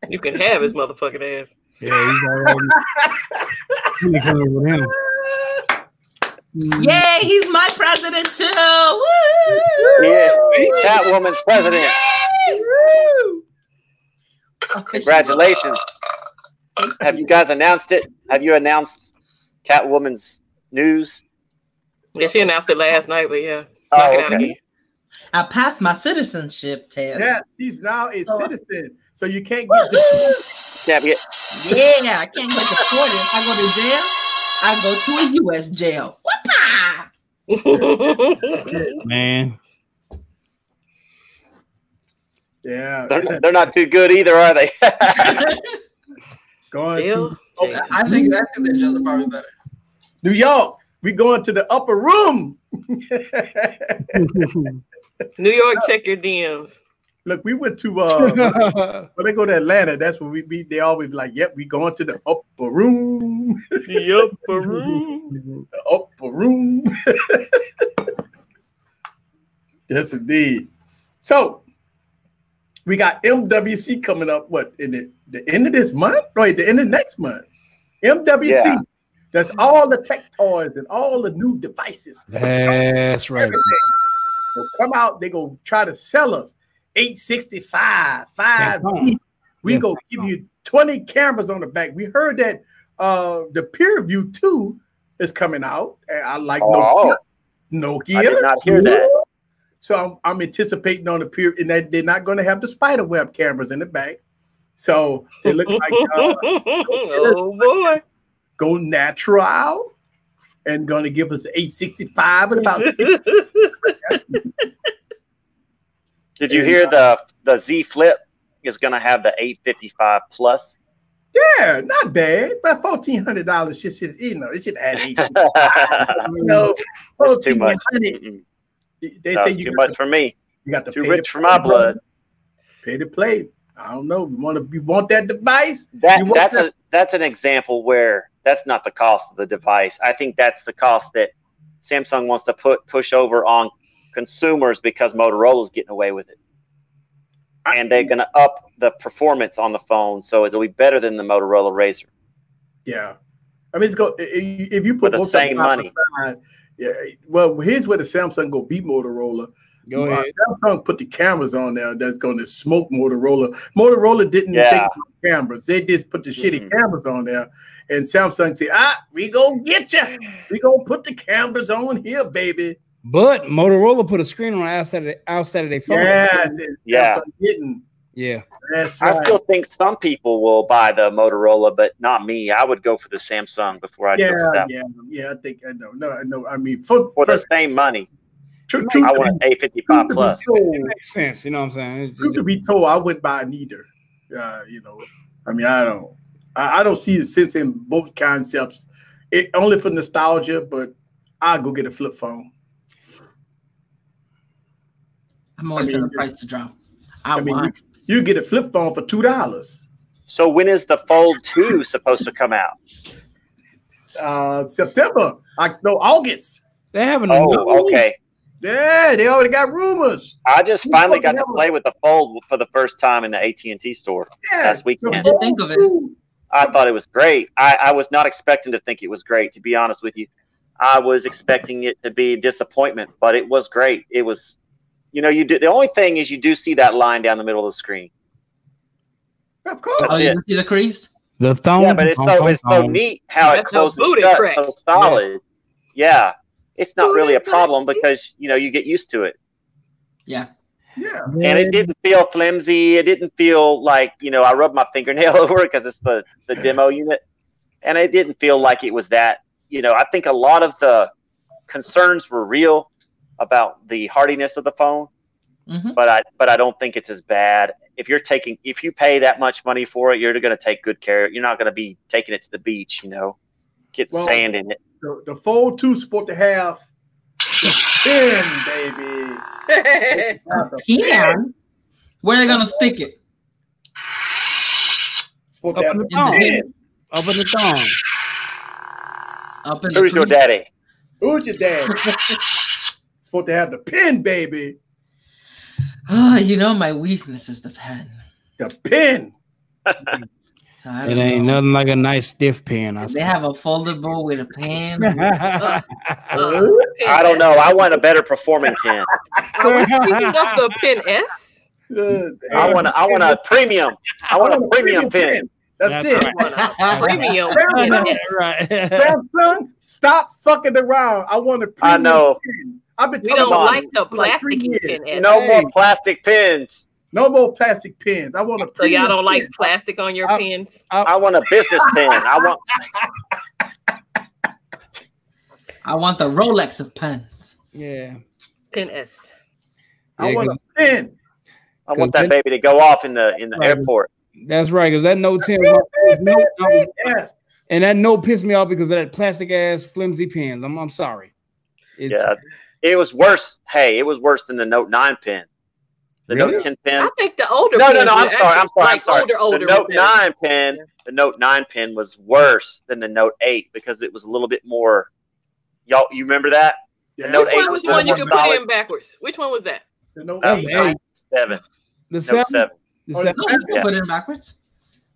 You can have his motherfucking ass. Yeah, he's already. Let me come with him. Yay, he's my president too. Woo! Yeah, Catwoman's president. Congratulations. Have you guys announced it? Have you announced Catwoman's news? Yeah, she announced it last night, but yeah. Oh, okay. I passed my citizenship test. Yeah, she's now a citizen, so you can't get deported. Yeah, I can't get deported. If I go to jail, I go to a U.S. jail. Man. Yeah. They're not too good either, are they? Going to I think their jails are probably better. New York, we going to the upper room. New York, check your DMs. Look, we went to when they go to Atlanta, that's what they always be like, yep, we going to the upper room. The upper room. The upper room. Yes, indeed. So we got MWC coming up. What in the end of this month? Right, the end of next month. MWC. Yeah. That's all the tech toys and all the new devices. That's right. Will come out. They go try to sell us 865, 5. We go give you 20 cameras on the back. We heard that the Peer View 2 is coming out. And I like Nokia. I did not hear that. So I'm anticipating on the Peer, and that they're not going to have the spider web cameras in the back. So they look like oh boy, go natural, and going to give us 865 and about. Did you hear the Z Flip is going to have the 855 plus? Yeah, not bad. But $1,400 should it should add 8. Too much. They say too much for me. You got to too rich for my blood. Pay to play. I don't know. You want that device? That's an example where that's not the cost of the device. I think that's the cost that Samsung wants to push over on consumers because Motorola's getting away with it. And they're going to up the performance on the phone, so it'll be better than the Motorola Razr. Yeah. I mean, if you put the same money. Yeah. Well, here's where the Samsung go beat Motorola. Go ahead. Samsung put the cameras on there that's going to smoke Motorola. Motorola didn't think about cameras. They just put the shitty cameras on there. And Samsung said, we gonna get you. We gonna put the cameras on here, baby. But Motorola put a screen on outside of their phone. Samsung didn't. Yeah. That's right. I still think some people will buy the Motorola, but not me. I would go for the Samsung before I go for that. I think I know. No. I mean, for the same money. I want an 855 plus. It makes sense. You know what I'm saying? Truth to be told, I wouldn't buy neither. I mean, I don't see the sense in both concepts. Only for nostalgia, but I'll go get a flip phone. I'm waiting for the price to drop. You get a flip phone for $2. So when is the Fold 2 supposed to come out? September. August. They haven't. Okay. Yeah, they already got rumors. I just finally got to play with the Fold for the first time in the AT&T store last weekend. What did you think of it? I thought it was great. I was not expecting to think it was great, to be honest with you. I was expecting it to be a disappointment, but it was great. It was, the only thing is you do see that line down the middle of the screen. Of course. Oh, you see the crease? The thumb. Yeah, but it's so neat how it closes shut, so solid. Yeah. It's not really a problem because, you get used to it. Yeah. Yeah. And it didn't feel flimsy. It didn't feel like, I rubbed my fingernail over it because it's the demo unit. And it didn't feel like it was that, I think a lot of the concerns were real about the hardiness of the phone. Mm-hmm. But I don't think it's as bad. If you pay that much money for it, you're going to take good care. You're not going to be taking it to the beach, get sand in it. The Fold 2 supposed to have the pen, baby. Pen? Where are they gonna stick it? Up in the pen. Up in the thumb. Up in Who's your daddy? Who's your daddy? Supposed to have the pen, baby. Oh, my weakness is the pen. The pen. So it ain't nothing like a nice stiff pen. They have a foldable with a pen. I don't know. I want a better performing pen. Are we speaking of the Pen S? I want a premium. I want a premium pen. That's it. Right. Premium. Right. Samsung, stop fucking around. I want a premium. I know. Pen. I've been we don't like the plastic pen. S. No more plastic pens. No more plastic pens. I want a. So y'all don't like plastic on your pens? I want a business pen. I want the Rolex of pens. Yeah. Pen S. I want a pen. I want that baby to go off in the airport. That's right, because that Note 10 and that Note pissed me off because of that plastic ass flimsy pens. I'm sorry. It was worse. Hey, it was worse than the Note 9 pen. The Note 10 pen. I think the older. No. I'm sorry. Older. The Note 9 pen. The Note 9 pen was worse than the Note 8 because it was a little bit more. You remember that? The Note 8 was the one you could put in backwards. Which one was that? The Note 7. The 7. You can put it in backwards.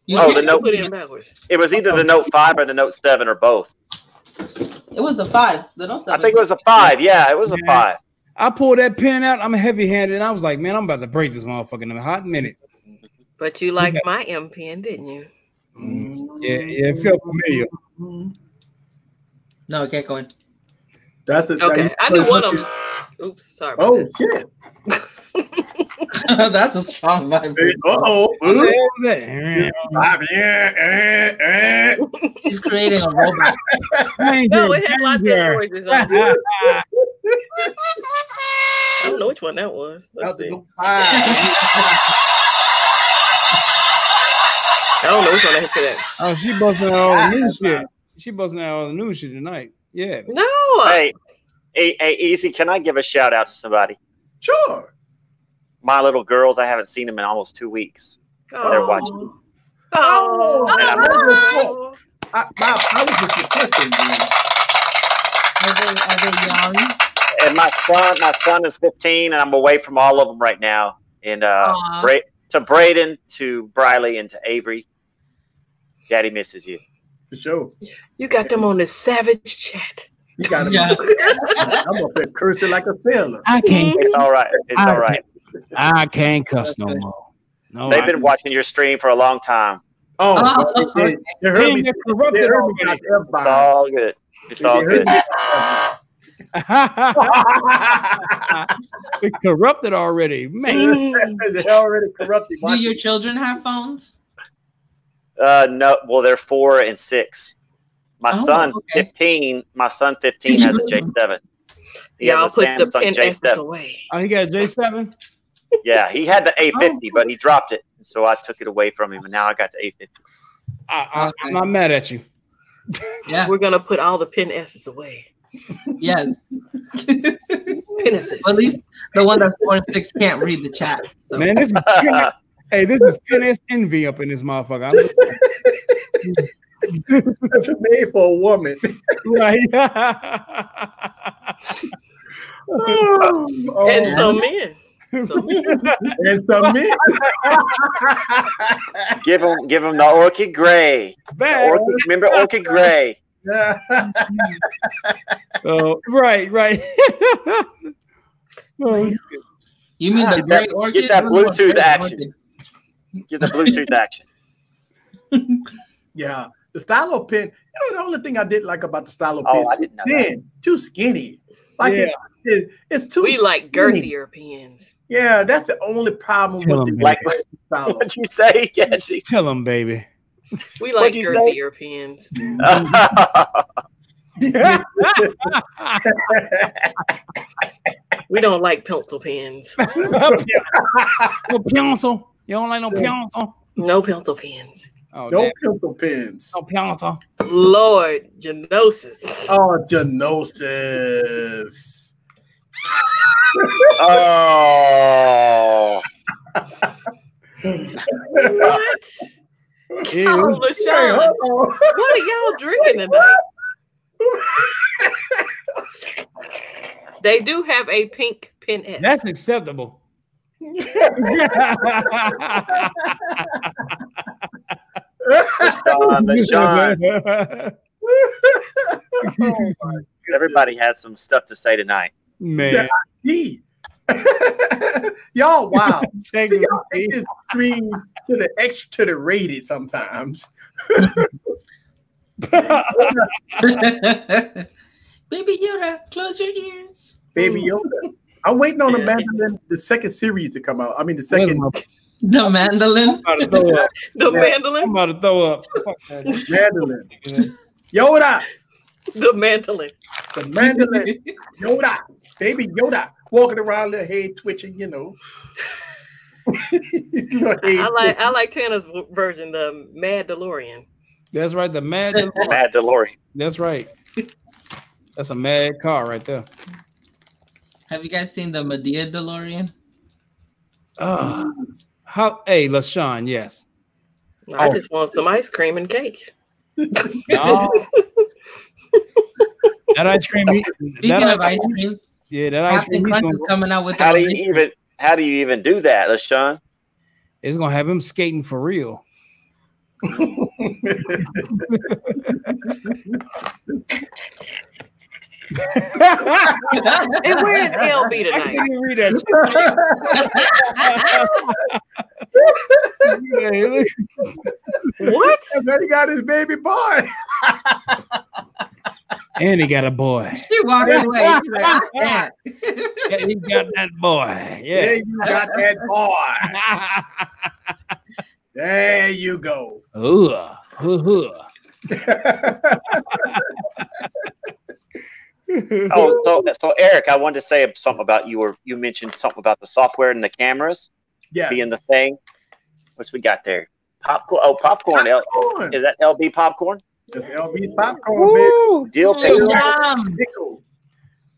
The Note. Put it in backwards. It was either the Note 5 or the Note 7 or both. It was the 5. The Note 7. I think it was a 5. Yeah, it was a 5. I pulled that pen out. I'm heavy-handed, and I was like, man, I'm about to break this motherfucker in a hot minute. But you liked my M pen, didn't you? Yeah, it felt familiar. No, it can't go in. That's it. Okay, I knew one of them. Oops, sorry. Oh shit! That's a strong vibe. She's creating a robot. No, it had lots of noises on it. I don't know which one that was. Let's see. I don't know which one I hit for that. Oh, she busting out all the new shit. She busting out all the new shit tonight. Yeah. No. Hey, Easy, can I give a shout out to somebody? Sure. My little girls, I haven't seen them in almost 2 weeks. They're watching. I was just a question. Are they young? And my son is 15, and I'm away from all of them right now. And to Braden, to Briley, and to Avery, Daddy misses you. For sure. You got them on the savage chat. You got them. I'm up there cursing like a sailor. I can't. It's all right. It's all right. I can't cuss no more. No, they've been watching your stream for a long time. They heard me. It's all good. It's all good. It's corrupted already, man. They already corrupted. Do your children have phones? No. Well, they're 4 and 6. My son, 15. My son, 15, has a J7. Y'all put the pen S's away. Oh, he got a J7. Yeah, he had the A50, but he dropped it, so I took it away from him, and now I got the A50. I'm not mad at you. Yeah, we're gonna put all the pen S's away. Yes. Penises. Well, at least the one that's 4 and 6 can't read the chat. So. Man, this is this is pen S envy up in this motherfucker. It's made for a woman. Right. And some men. And some men. Give him the orchid gray. Remember orchid gray? Right. You mean the gray orchid? Get that Bluetooth action. Get the Bluetooth action. Yeah. The stylo pen, the only thing I didn't like about the stylo pen is too skinny. Like it's too We like girthier pens. Yeah, that's the only problem with the stylo. What'd you say? Yeah, tell them, baby. We like girthier pens. We don't like pencil pens. No pencil. You don't like no pencil? No pencil pens. Oh, no pencil pens. No pencil. Lord, Genosis. Oh, Genosis. Oh. What? Oh, LaShawn, what are y'all drinking tonight? They do have a pink pen S. That's acceptable. LaShawn. Everybody has some stuff to say tonight. Man. Y'all, wow. Y'all take this stream to the rated sometimes. Baby Yoda, close your ears. Baby Yoda. I'm waiting on the second series to come out. I mean, the second. The mandolin. The mandolin. I'm about to throw up. Mandolin. Yoda. The mandolin. The mandolin. Yoda. Baby Yoda. Walking around, little head twitching, I like Tanner's version, the Mad DeLorean. That's right, the Mad DeLorean. Mad DeLorean. That's right. That's a mad car right there. Have you guys seen the Medea DeLorean? Hey, LaShawn, yes. I just want some ice cream and cake. No. That ice cream. Speaking of ice cream, yeah, that ice cream Crunch is coming out with. How do you even do that, LaShawn? It's gonna have him skating for real. And where is LB tonight? I can't read that. What? He got his baby boy. And he got a boy. She walked away. She's like, I can't. Yeah, he got that boy. Yeah, you got that boy. There you go. So Eric, I wanted to say something about you mentioned something about the software and the cameras being the thing. What's we got there? Popcorn. Oh, popcorn. Is that LB popcorn? It's LB's popcorn, baby. Dill pickle.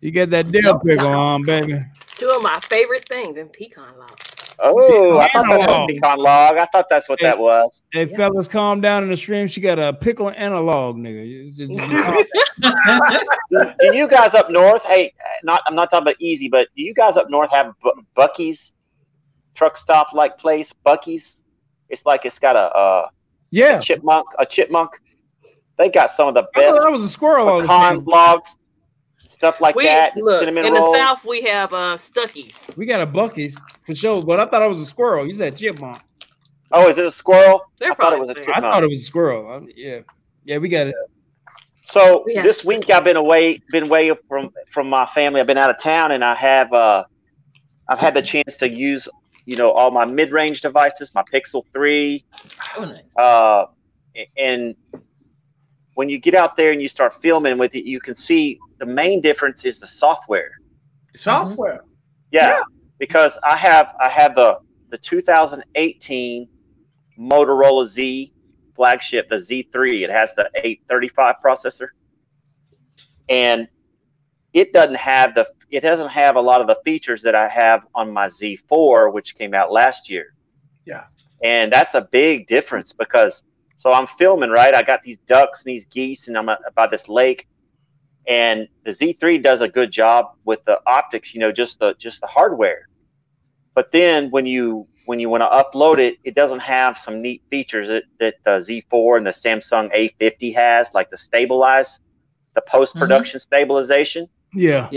You get that dill pickle on, baby. Two of my favorite things in pecan log. Oh, I thought that was pecan log. I thought that's what that was. Hey, fellas, calm down in the stream. She got a pickle and a log, nigga. Do you guys up north? Hey, I'm not talking about Easy, but do you guys up north have Buc-ee's truck stop like place? Buc-ee's. It's like it's got a chipmunk. They got some of the best. I thought that was a squirrel. Pecan logs. Stuff like that. Look, in the South, we have Stuckies. We got a Buc-ee's for sure, but I thought it was a squirrel. You said chipmunk. Oh, is it a squirrel? I thought it was a chipmunk. I thought it was a squirrel. Yeah, we got it. So this week I've been away from my family. I've been out of town, and I have I've had the chance to use all my mid-range devices, my Pixel 3. Oh, nice. And when you get out there and you start filming with it, you can see the main difference is the software. Software. Yeah. Because I have the 2018 Motorola Z flagship, the Z3. It has the 835 processor, and it doesn't have a lot of the features that I have on my Z4, which came out last year. Yeah. And that's a big difference because I'm filming, right? I got these ducks and these geese, and I'm by this lake. And the Z3 does a good job with the optics, just the hardware. But then when you want to upload it, it doesn't have some neat features that the Z4 and the Samsung A50 has, like the post-production stabilization. Yeah.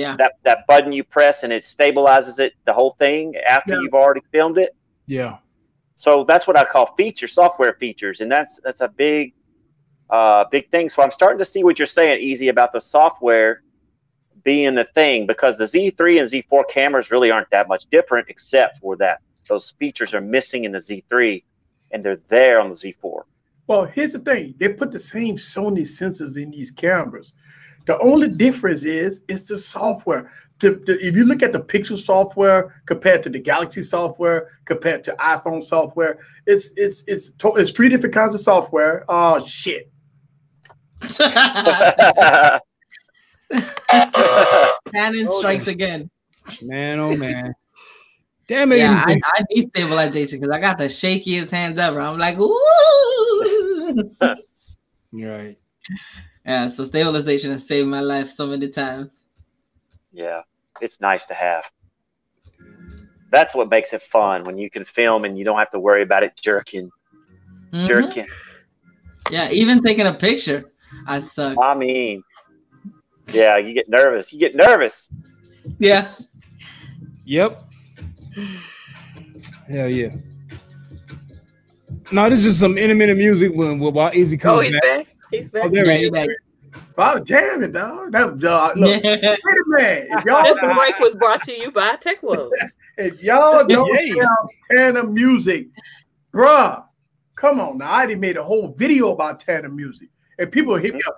That button you press and it stabilizes the whole thing after you've already filmed it. Yeah. So that's what I call software features, and that's a big thing. So I'm starting to see what you're saying, Easy, about the software being the thing, because the Z3 and Z4 cameras really aren't that much different, except for that those features are missing in the Z3, and they're there on the Z4. Well, here's the thing: they put the same Sony sensors in these cameras. The only difference is the software. If you look at the Pixel software compared to the Galaxy software, compared to iPhone software, it's three different kinds of software. Oh shit! Canon strikes again. Man, oh man! Damn it! Yeah, I need stabilization because I got the shakiest hands ever. I'm like, ooh. Right. Yeah, so stabilization has saved my life so many times. Yeah, it's nice to have. That's what makes it fun, when you can film and you don't have to worry about it jerking. Yeah, even taking a picture, I suck. I mean, yeah, you get nervous. Yeah. Yep. Hell yeah. No, this is just some intermittent music while Easy comes back. He's back. Oh, there he is. Oh, damn it, dog. Look, wait a minute. This break was brought to you by TechWoes. If y'all don't have tandem music, bruh, come on now. I done made a whole video about tandem music. And people hit me up.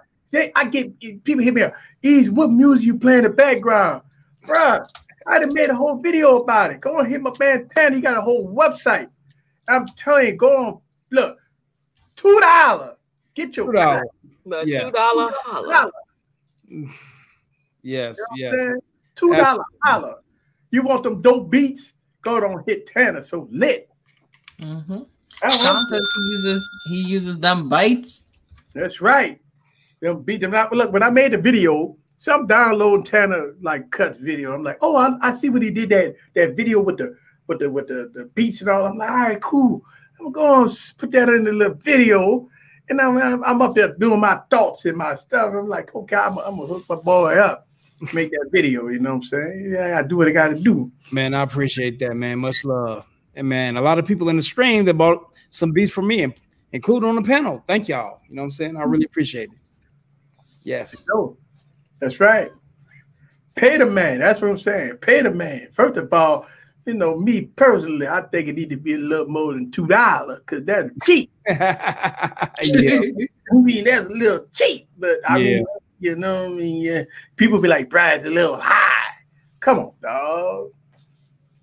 People hit me up. Ease, what music you play in the background? Bruh, I done made a whole video about it. Go on, hit my man Tandem. He got a whole website. I'm telling you, go on. Look, $2. Get your $2. $2 holla. Yes. $2 holla. You want them dope beats? Go on, hit Tanner. So lit. Sean says he uses them bites. That's right. They'll beat them out. Look, when I made the video So I'm downloading Tanner like cuts video. I'm like, oh, I see what he did that video with the beats and all. I'm like, all right, cool. I'm going to put that in the little video, and I'm up there doing my thoughts and my stuff. I'm like, okay, I'm gonna hook my boy up, make that video. You know what I'm saying? Yeah, I gotta do what I gotta do. Man, I appreciate that, man. Much love. And man, a lot of people in the stream that bought some beats from me, including on the panel. Thank y'all. You know what I'm saying? I really appreciate it. Yes. That's right. Pay the man. That's what I'm saying. Pay the man. First of all, you know, me personally, I think it need to be a little more than $2 because that's cheap. Yeah. I mean, that's a little cheap, but I mean, you know what I mean? Yeah. People be like, Brian's a little high. Come on, dog.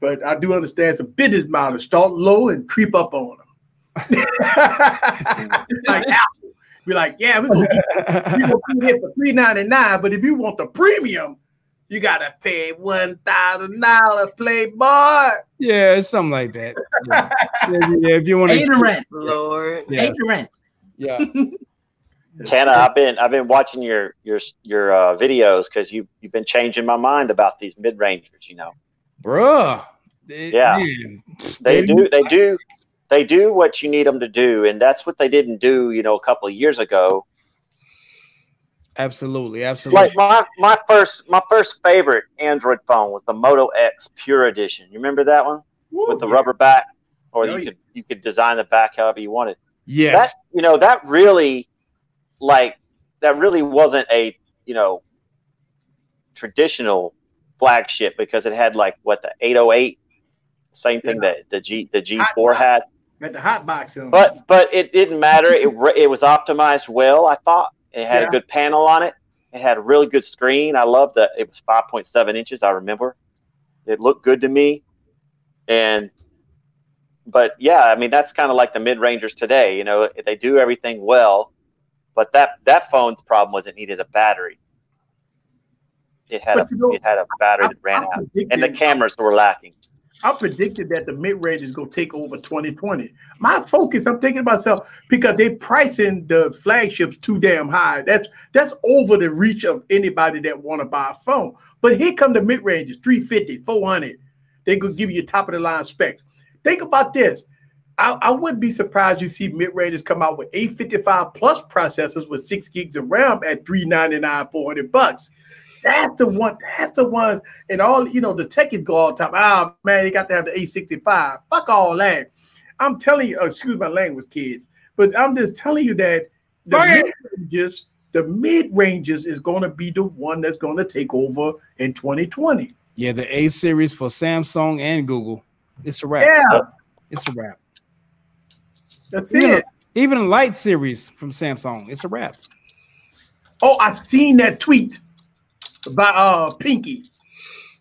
But I do understand it's a business model. Start low and creep up on them. Like Apple. Be like, yeah, we're gonna get it for $3.99, but if you want the premium, you gotta pay $1,000, Playboy. Yeah, it's something like that. Yeah, if you want to pay the rent, Lord, pay the rent. Yeah. Tana, I've been watching your videos because you've been changing my mind about these mid rangers. You know, bruh. Yeah, man. They do what you need them to do, and that's what they didn't do, you know, a couple of years ago. Absolutely. Like my first favorite Android phone was the Moto X Pure Edition. You remember that one? Woo, with the rubber back, or you could design the back however you wanted. Yes. That really wasn't a, you know, traditional flagship because it had like what, the 808, same thing that the G4 had. At the hot box. But it didn't matter. It was optimized well, I thought. It had a good panel on it. It had a really good screen. I love that it was 5.7 inches. I remember it looked good to me. But yeah, I mean, that's kind of like the mid-rangers today. You know, they do everything well, but that phone's problem was it needed a battery. It had a battery that ran out, and the cameras were lacking. I predicted that the mid-range is going to take over 2020. My focus, I'm thinking to myself, because they're pricing the flagships too damn high. That's over the reach of anybody that want to buy a phone. But here come the mid-ranges, 350, 400. They could give you top of the line specs. Think about this. I wouldn't be surprised you see mid-ranges come out with 855 plus processors with 6 gigs of RAM at $399, $400. That's the one. That's the ones. And all, you know, the techies go all the time. Oh man, you got to have the 865. Fuck all that. I'm telling you. Excuse my language, kids. But I'm just telling you that the mid-ranges is going to be the one that's going to take over in 2020. Yeah, the A series for Samsung and Google. It's a wrap. Yeah, it's a wrap. That's it. Even a light series from Samsung. It's a wrap. Oh, I seen that tweet by Pinky.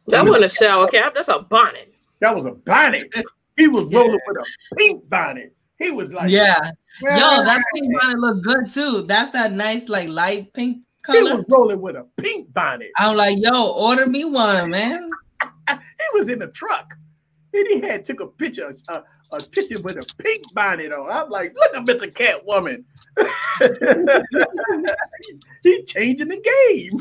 That wasn't a shower cap. That's a bonnet. That was a bonnet. He was rolling with a pink bonnet. He was like, yeah. Yo, that pink bonnet looked good too. That's that nice, like light pink color. He was rolling with a pink bonnet. I'm like, yo, order me one, man. He was in the truck. And he took a picture with a pink bonnet on. I'm like, look at Mr. Catwoman. He's changing the game.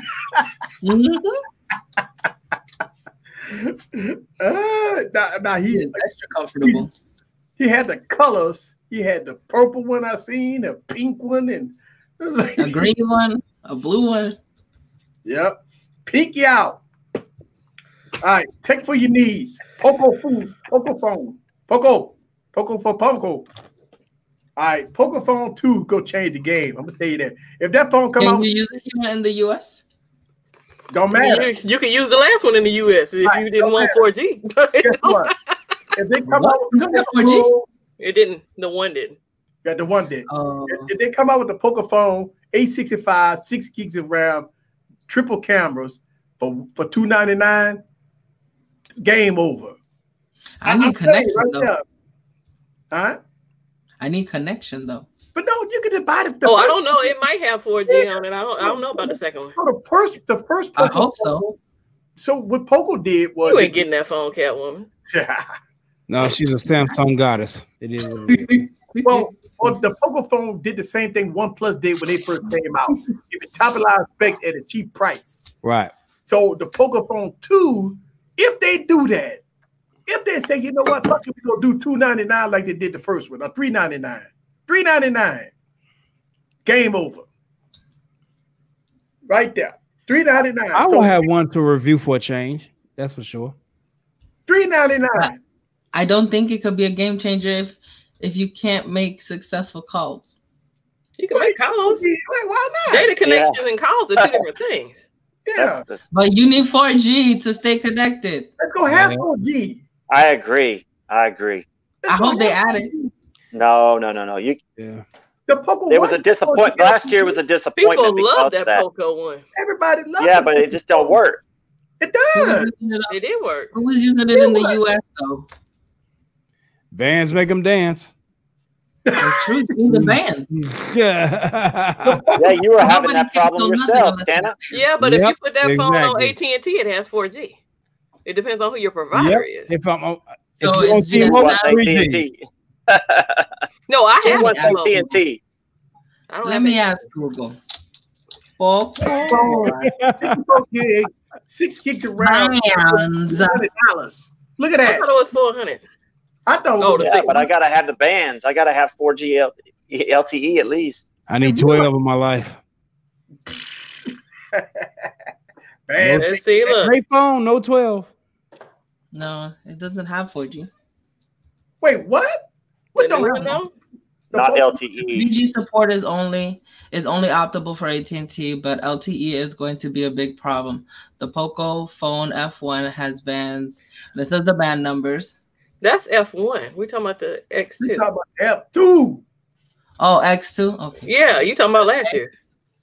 Now he's extra comfortable. He had the colors. He had the purple one I seen, a pink one, and a green one, a blue one. Yep. Pinky out. All right, take for your needs. Poco food, Poco phone, Poco for Poco. All right, Poco phone 2 go change the game. I'm gonna tell you that. If that phone come out, can you use it here in the US? Don't matter. You can use the last one in the US if you didn't want 4G. Guess what? If they come out with the 4G, it didn't. The one didn't. Yeah, the one did. If they come out with the Poco phone, 865, 6 gigs of RAM, triple cameras for $299. Game over. I need connection though. Huh? I need connection though. But no, you can just buy the. I don't know. It might have 4G on it. I don't know about the second one. The first. Poco I hope so. So what Poco did was you ain't getting that phone, Catwoman. No, she's a Samsung goddess. It is. Well, Well, the Poco phone did the same thing OnePlus did when they first came out. Give it top of line specs at a cheap price. Right. So the Poco phone 2, if they do that, if they say, you know what, fuck it, we're gonna do $299 like they did the first one, or $399. $399. Game over. Right there. $399. I will have one to review for a change. That's for sure. $399. I don't think it could be a game changer if you can't make successful calls. You can make calls. Wait, why not? Data connection and calls are two different things. Yeah. But you need 4G to stay connected. Let's go have 4G. I agree. I hope they add it. No. The Poco it was a disappointment. Last year was a disappointment. People love that Poco one. Everybody loves it. Yeah, but it just don't work. It does. It did work. Who was using it in the US though? Bands make them dance. That's true. The bands. Yeah. Yeah, you were having that problem yourself, Tana. Yeah, but if you put that phone on AT&T, it has 4G. It depends on who your provider is. If I'm on, So if it's you just want not- AT&T. No, I have AT&T. I don't Let have me it. ask Google. Poco 6 gigs around. bands. $100. Look at I that. thought it was 400. I thought. Oh, the Yeah, but I gotta have the bands. I gotta have 4G LTE at least. I need 12 in my life. Bands. Let's see, look. Great phone, no 12. No, it doesn't have 4G. Wait, what? What Did don't anyone have know? Not Poco- LTE. 3G support is only optable for AT&T, but LTE is going to be a big problem. The Poco phone F1 has bands. This is the band numbers. That's F1. We're talking about the We X2. talking about F2. Oh, X2? Okay. Yeah, you talking about last year.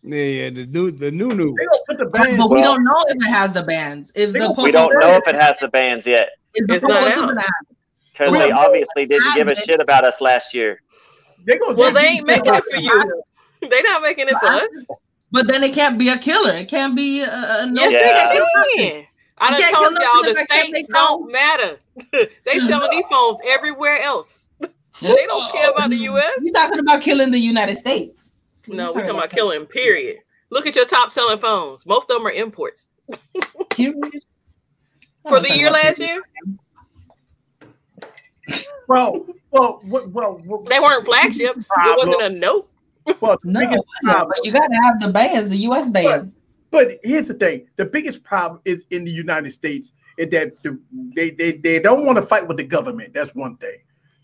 Yeah, the new. They don't put the But bands. we don't know if it has the bands. If the Poco We don't know if it has the bands yet if the It's Poco not 2 out. gonna have it. because Well, they obviously didn't give a shit about us last year. They gonna Well, they ain't making it for you. They not making it for us. But then it can't be a killer. It can't be no. Yes, Yeah. it can. I done can't told kill y'all nothing the if I can't states make don't matter. They selling these phones everywhere else. They don't care about the U.S. You talking about killing the United States? No, we're talking about killing, period. Look at your top selling phones. Most of them are imports. Period. For the year last year, Well, they weren't flagships. It wasn't a note. well, No, biggest problem. but you gotta have the bands, the US bands. But here's the thing: the biggest problem is in the United States is that they don't want to fight with the government. That's one thing.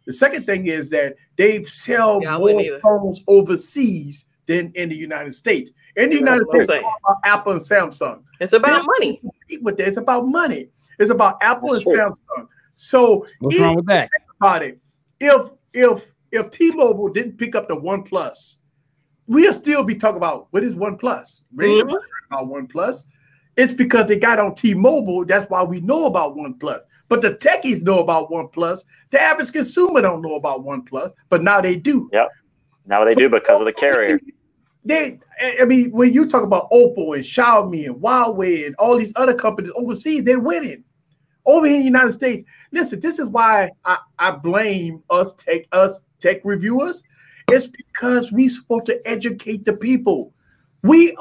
The second thing is that they sell more phones overseas than in the United States. In the United States, it's all about Apple and Samsung. It's about money. With that, it's about money. It's about Apple and Samsung. So what's wrong with that? About it, if T-Mobile didn't pick up the OnePlus, we'll still be talking about what is OnePlus. About OnePlus. It's because they got on T-Mobile. That's why we know about OnePlus. But the techies know about OnePlus. The average consumer don't know about OnePlus, but now they do. Yep. Now they do because of the carrier. I mean, when you talk about Oppo and Xiaomi and Huawei and all these other companies overseas, they're winning. Over here in the United States, listen, this is why I blame us tech reviewers. It's because we're supposed to educate the people. We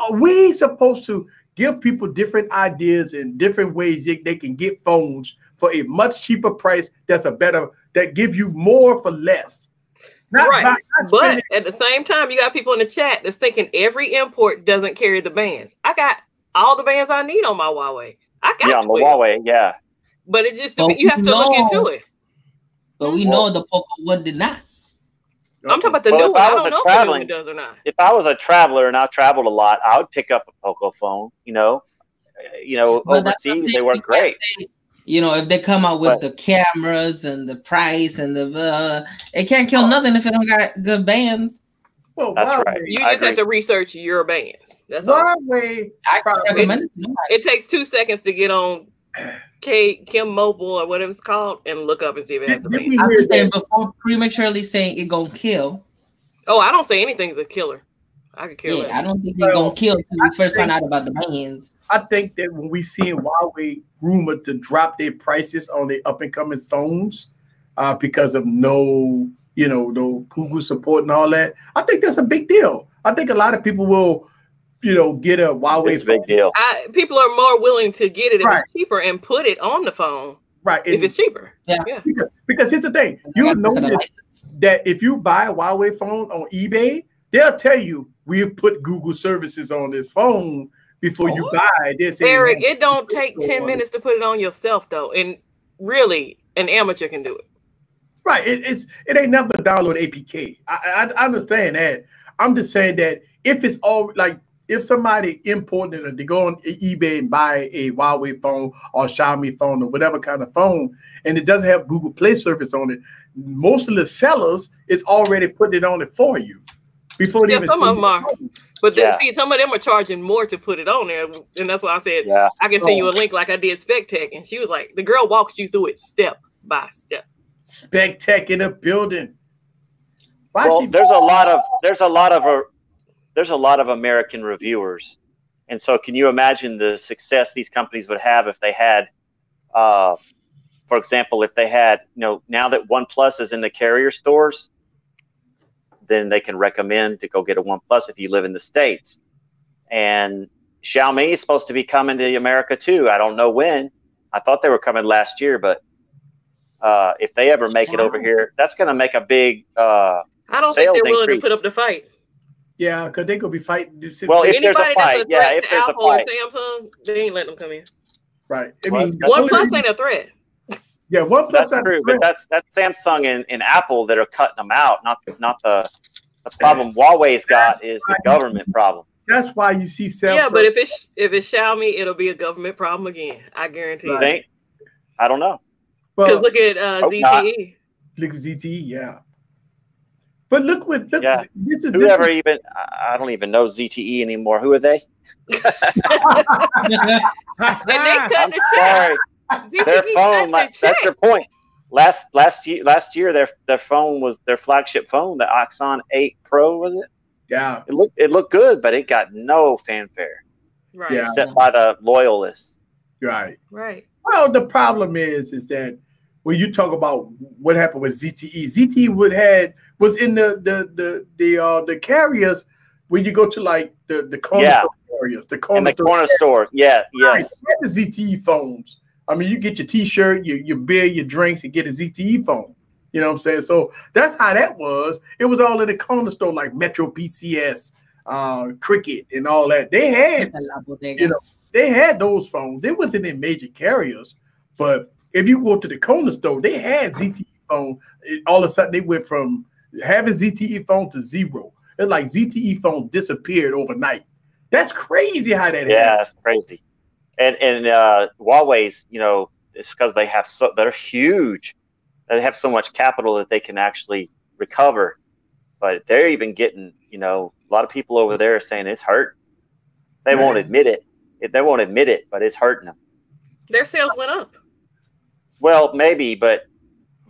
supposed to give people different ideas and different ways they can get phones for a much cheaper price that give you more for less. Not but at the same time, you got people in the chat that's thinking every import doesn't carry the bands. I got all the bands I need on my Huawei. I got on the Huawei, yeah. But it just you have to look into it. But we know the Poco one did not. I'm talking about the new one. I don't know if the new one does or not. If I was a traveler and I traveled a lot, I would pick up a Poco phone. Overseas they work great. If they come out with the cameras and the price and it can't kill nothing if it don't got good bands. Well, that's right. You just have to research your bands. That's all. Huawei. It takes 2 seconds to get on Kim Mobile or whatever it's called and look up and see if it has the bands. I'm just saying before prematurely saying it gonna kill. Oh, I don't say anything's a killer. I could kill it. I don't think it's gonna kill until we first find out about the bands. I think that when we seeing Huawei rumored to drop their prices on their up and coming phones because of no you know, the Google support and all that. I think that's a big deal. I think a lot of people will, you know, get a Huawei. It's a big deal. People are more willing to get it if it's cheaper and put it on the phone. Right. If it's cheaper. Yeah. Because here's the thing. You'll notice that if you buy a Huawei phone on eBay, they'll tell you we've put Google services on this phone before you buy this. Eric, it don't take 10 minutes to put it on yourself though. And really, an amateur can do it. Right. It ain't nothing but download APK. I understand that. I'm just saying that if it's all like if somebody imported it, they go on eBay and buy a Huawei phone or Xiaomi phone or whatever kind of phone, and it doesn't have Google Play service on it, most of the sellers is already putting it on it for you before they even some of them are. But see, some of them are charging more to put it on there, and that's why I said I can send you a link like I did Spec Tech, and she was like, the girl walks you through it step by step. Spec Tech in a building. Well, there's a lot of American reviewers, and so can you imagine the success these companies would have if they had, for example, if they had, you know, now that OnePlus is in the carrier stores, then they can recommend to go get a OnePlus if you live in the States. And Xiaomi is supposed to be coming to America too. I don't know when. I thought they were coming last year, but if they ever make it over here, that's going to make a big I don't think they're willing to put up the fight. Yeah, because they could be fighting. Well, if there's a fight, if there's a fight. Samsung, they ain't letting them come in. Right. I mean, OnePlus ain't a threat. Yeah, OnePlus. That's true, but that's Samsung and Apple that are cutting them out. Not the problem Huawei's got is the government problem. That's why you see Samsung. Yeah, but if it's Xiaomi, it'll be a government problem again. I guarantee you. Think? I don't know. Because look at ZTE. Look at ZTE, yeah. But look. Whoever even I don't even know ZTE anymore. Who are they? And they cut the check. Their phone. That's their point. Last year, their phone was their flagship phone, the Axon 8 Pro, was it? Yeah. It looked good, but it got no fanfare. Right. Yeah. Except by the loyalists. Right. Right. Well, the problem is that when you talk about what happened with ZTE, ZTE was in the carriers when you go to like the corner store areas, the corner store. Yeah, yes. Right. The ZTE phones. I mean, you get your T-shirt, your beer, your drinks, and get a ZTE phone. You know what I'm saying? So that's how that was. It was all in the corner store like Metro PCS, Cricket, and all that. They had, they had those phones. They wasn't in major carriers, but if you go to the corner store, they had ZTE phone. All of a sudden, they went from having ZTE phone to zero. It's like ZTE phone disappeared overnight. That's crazy how that happened. Yeah, that's crazy. And Huawei's, you know, it's because they're huge. They have so much capital that they can actually recover. But they're even getting, you know, a lot of people over there are saying it's hurt. They won't admit it. They won't admit it, but it's hurting them. Their sales went up. Well, maybe, but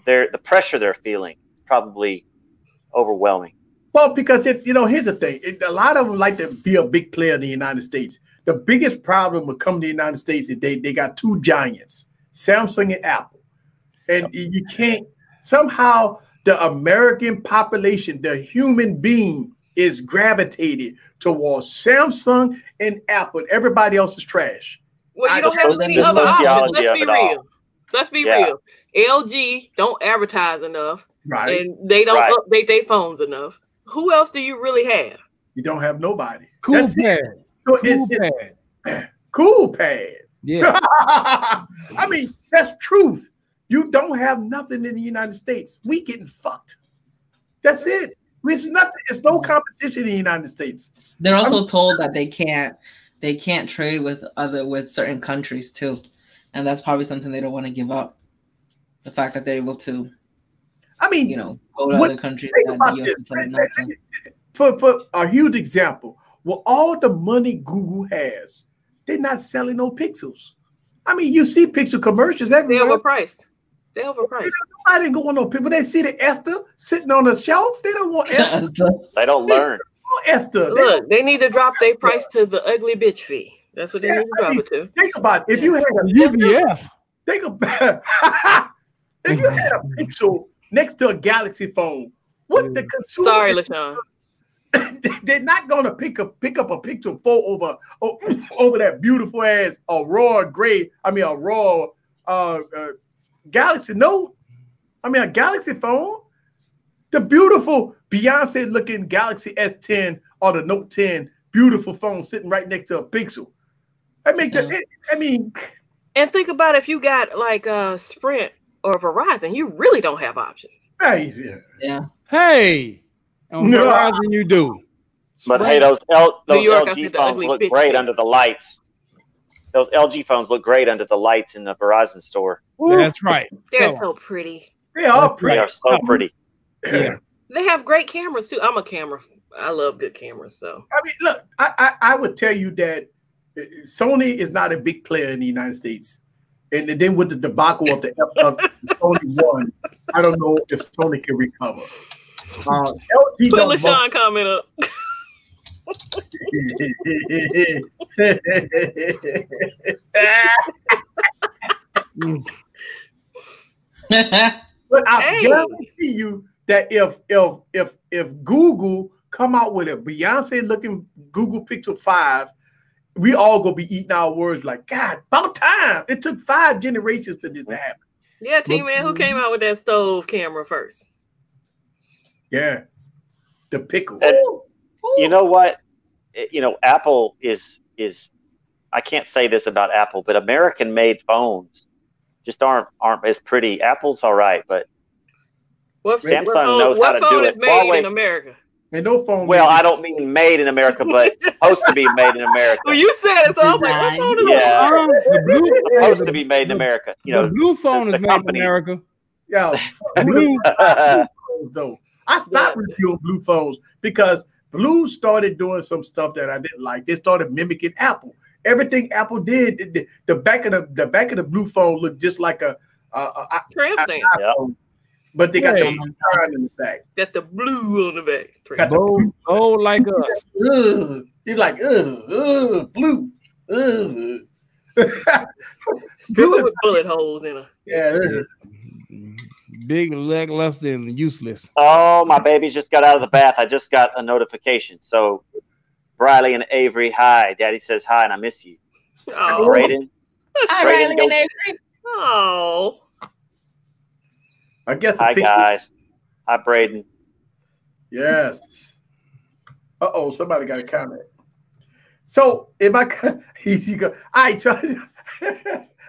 the pressure they're feeling is probably overwhelming. Well, because here's the thing. A lot of them like to be a big player in the United States. The biggest problem with coming to the United States is they got two giants, Samsung and Apple. And you can't, somehow the American population, the human being is gravitated towards Samsung and Apple. Everybody else is trash. Well, you don't have any other options. Let's be real. Let's be real. LG don't advertise enough. Right. And they don't update their phones enough. Who else do you really have? You don't have nobody. Cool Pad. So it's Cool Pad. Yeah. I mean, that's truth. You don't have nothing in the United States. We getting fucked. That's it. It's nothing. It's no competition in the United States. They're also told that they can't trade with certain countries too, and that's probably something they don't want to give up. The fact that they're able to, I mean, go to other countries that the US is telling not to. For a huge example, with all the money Google has, they're not selling no Pixels. I mean, you see Pixel commercials everywhere. They're overpriced. They're overpriced. I didn't go on no Pixel. They see the Esther sitting on the shelf. They don't want Esther. They don't learn. Esther. Look, they need to drop their price to the ugly bitch fee. That's what they need to drop it to. Think about it. If you had a UVF. Think about if you had a Pixel next to a Galaxy phone, What the consumer? Sorry, LaShawn. They're not gonna pick up a Pixel 4 over that beautiful ass Aurora gray. I mean Aurora Galaxy Note. I mean a Galaxy phone. The beautiful Beyonce looking Galaxy S10 or the Note 10, beautiful phone sitting right next to a Pixel. And think about if you got like a Sprint or Verizon, you really don't have options. Hey, yeah. Hey, on Verizon you do. But hey, those LG phones look great under the lights. Those LG phones look great under the lights in the Verizon store. That's right. They're so pretty. They are pretty. They are so pretty. Yeah. They have great cameras too. I'm a camera. I love good cameras. So I mean, look, I would tell you that Sony is not a big player in the United States, and then with the debacle of the Sony one, I don't know if Sony can recover. LG put LaShawn comment up. But I guarantee you that if Google come out with a Beyonce looking Google Pixel 5, we all gonna be eating our words like, God, about time. It took 5 generations for this to happen. Yeah, T-Man, who came out with that stove camera first? Yeah, the pickle. You know what? You know, Apple is I can't say this about Apple, but American-made phones just aren't as pretty. Apple's all right, but Samsung knows how to do it. What phone is made in America? And no phone. Well, I don't mean made in America, but supposed to be made in America. Well, you said it, so I was like, what phone is that? The blue supposed to be made in America. You know, the blue phone is made in America. Yeah, blue phones though. I stopped reviewing blue phones because Blue started doing some stuff that I didn't like. They started mimicking Apple. Everything Apple did, the back of the blue phone looked just like a tramp stamp. But they got the sign in the back. That's the blue on the back. Oh, like us. He's like, blue. Blue with bullet holes in it. Yeah. Big, lackluster, and useless. Oh, my babies just got out of the bath. I just got a notification. So, Briley and Avery, hi. Daddy says hi, and I miss you. Oh. Braden. Hi, Riley and Avery. Oh. I guess. Hi, guys. Hi, Braden. Yes. Uh-oh, somebody got a comment. So, if easy go. All right, so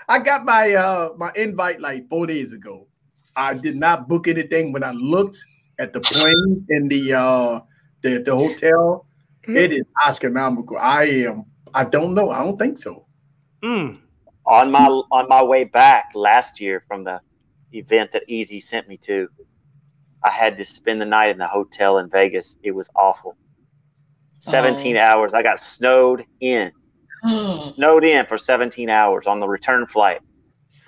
I got my my invite like 4 days ago. I did not book anything. When I looked at the plane in the hotel, it is astronomical. I don't know. I don't think so. On my way back last year from the event that Easy sent me to, I had to spend the night in the hotel in Vegas. It was awful. 17 hours. I got snowed in. Snowed in for 17 hours on the return flight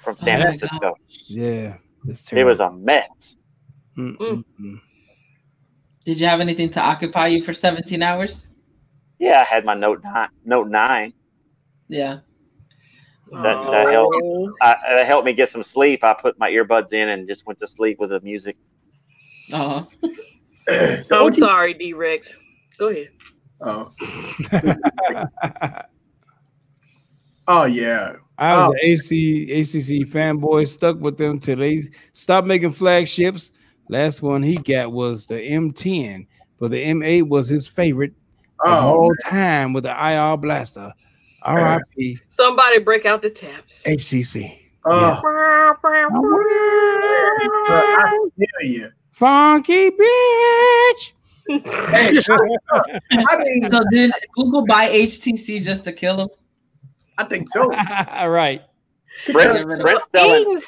from San Francisco. Yeah. It was a mess. Did you have anything to occupy you for 17 hours? Yeah, I had my Note 9. Yeah. That helped me get some sleep. I put my earbuds in and just went to sleep with the music. I'm sorry, D-Rex. Go ahead. Oh. Oh yeah. I was an ACC fanboy, stuck with them till they stopped making flagships. Last one he got was the M10, but the M8 was his favorite of all time with the IR blaster. RIP. Somebody break out the taps. HTC. I hear you. Funky bitch. I mean, so did Google buy HTC just to kill him? I think so. All right. Sprint's selling the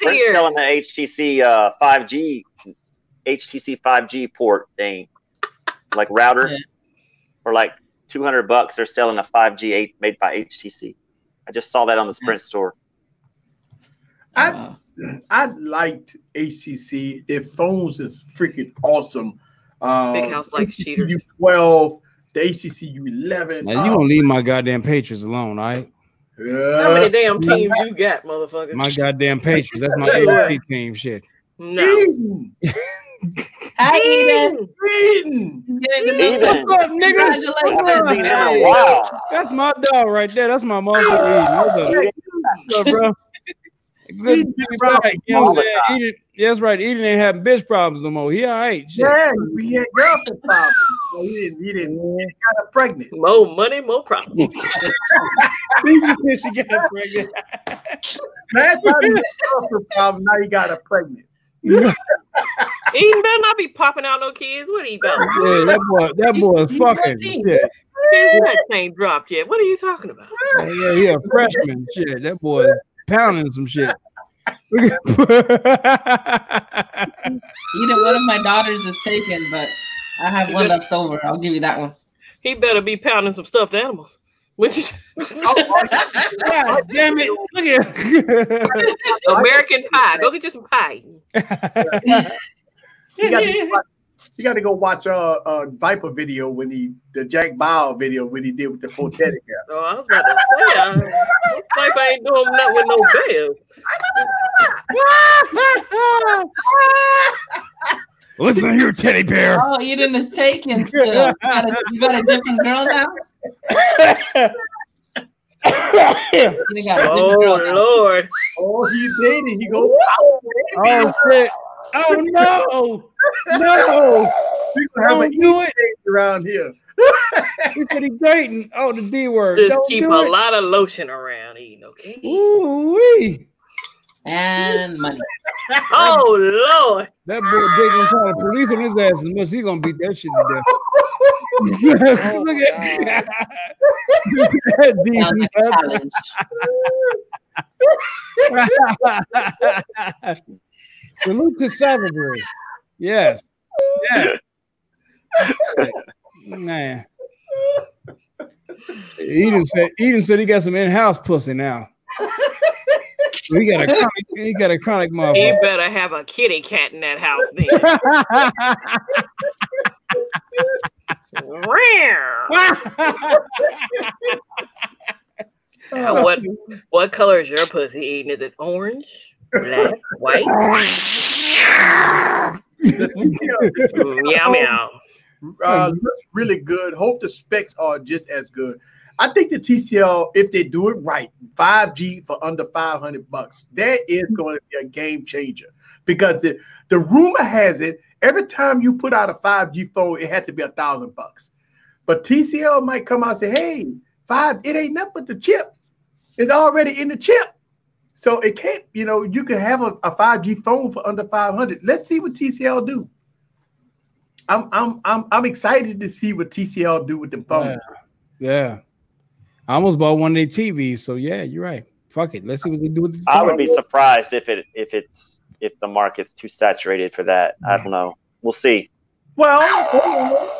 HTC 5G port thing, like router, for like $200. They're selling a 5G made by HTC. I just saw that on the Sprint store. I liked HTC. Their phones is freaking awesome. Big House likes cheaters. U12, the HTC U11. Now you gonna leave my goddamn Patriots alone, all right? How many damn teams you got, motherfucker? My goddamn Patriots. That's my AFC team. Shit. No. Hi, Eden. Eden. What's up, nigga? Congratulations. Wow. That's my dog right there. That's my motherfucker Eden. What's up, bro? Good to be back. You know what I'm saying? Eden, that's right. Eden ain't having bitch problems no more. He all right. Shit. Yeah, he had girlfriend problems. So he didn't got her pregnant. More money, more problems. He just said she got her pregnant. Last time he had girlfriend problem, now he got her pregnant. Eden better not be popping out no kids. What he about? Yeah, that boy is fucking shit. His nuts ain't dropped yet. What are you talking about? Yeah, he a freshman. Shit, that boy is pounding some shit. Either one of my daughters is taken, but I have one left over. I'll give you that one. He better be pounding some stuffed animals. Which is God damn it. Look at American Pie. Go get you some pie. You got to go watch Viper video when the Jack Bauer video when he did with the prosthetic hair. Oh, I was about to say, Viper ain't doing nothing with no bells. Listen here, teddy bear. Oh, Eden is taken still. You got a different girl now? Oh, Lord. Oh, he's dating. He goes, oh, shit. Oh, no. No. People have an date around here. He said he's dating. Oh, the D word. Just keep a lot of lotion around, Eden, okay? Ooh-wee. And money. Oh, Lord. That boy Jake gonna call the police on his ass as much as he gonna beat that shit to death. Look at that. Salute to Salisbury. Yes. Yeah. Man. Eden said he got some in-house pussy now. He got a chronic motherfucker. He better have a kitty cat in that house then. What color is your pussy, Eden? Is it orange, black, white? Meow meow. Looks really good. Hope the specs are just as good. I think the TCL, if they do it right, 5G for under $500, that is going to be a game changer. Because the rumor has it, every time you put out a 5G phone, it has to be $1,000. But TCL might come out and say, hey, it ain't nothing but the chip. It's already in the chip. So it can't, you can have a 5G phone for under $500. Let's see what TCL do. I'm excited to see what TCL do with the phone. Yeah. I almost bought one of their TVs, so yeah, you're right. Fuck it. Let's see what they do with this. I would be surprised if the market's too saturated for that. I don't know. We'll see. Well,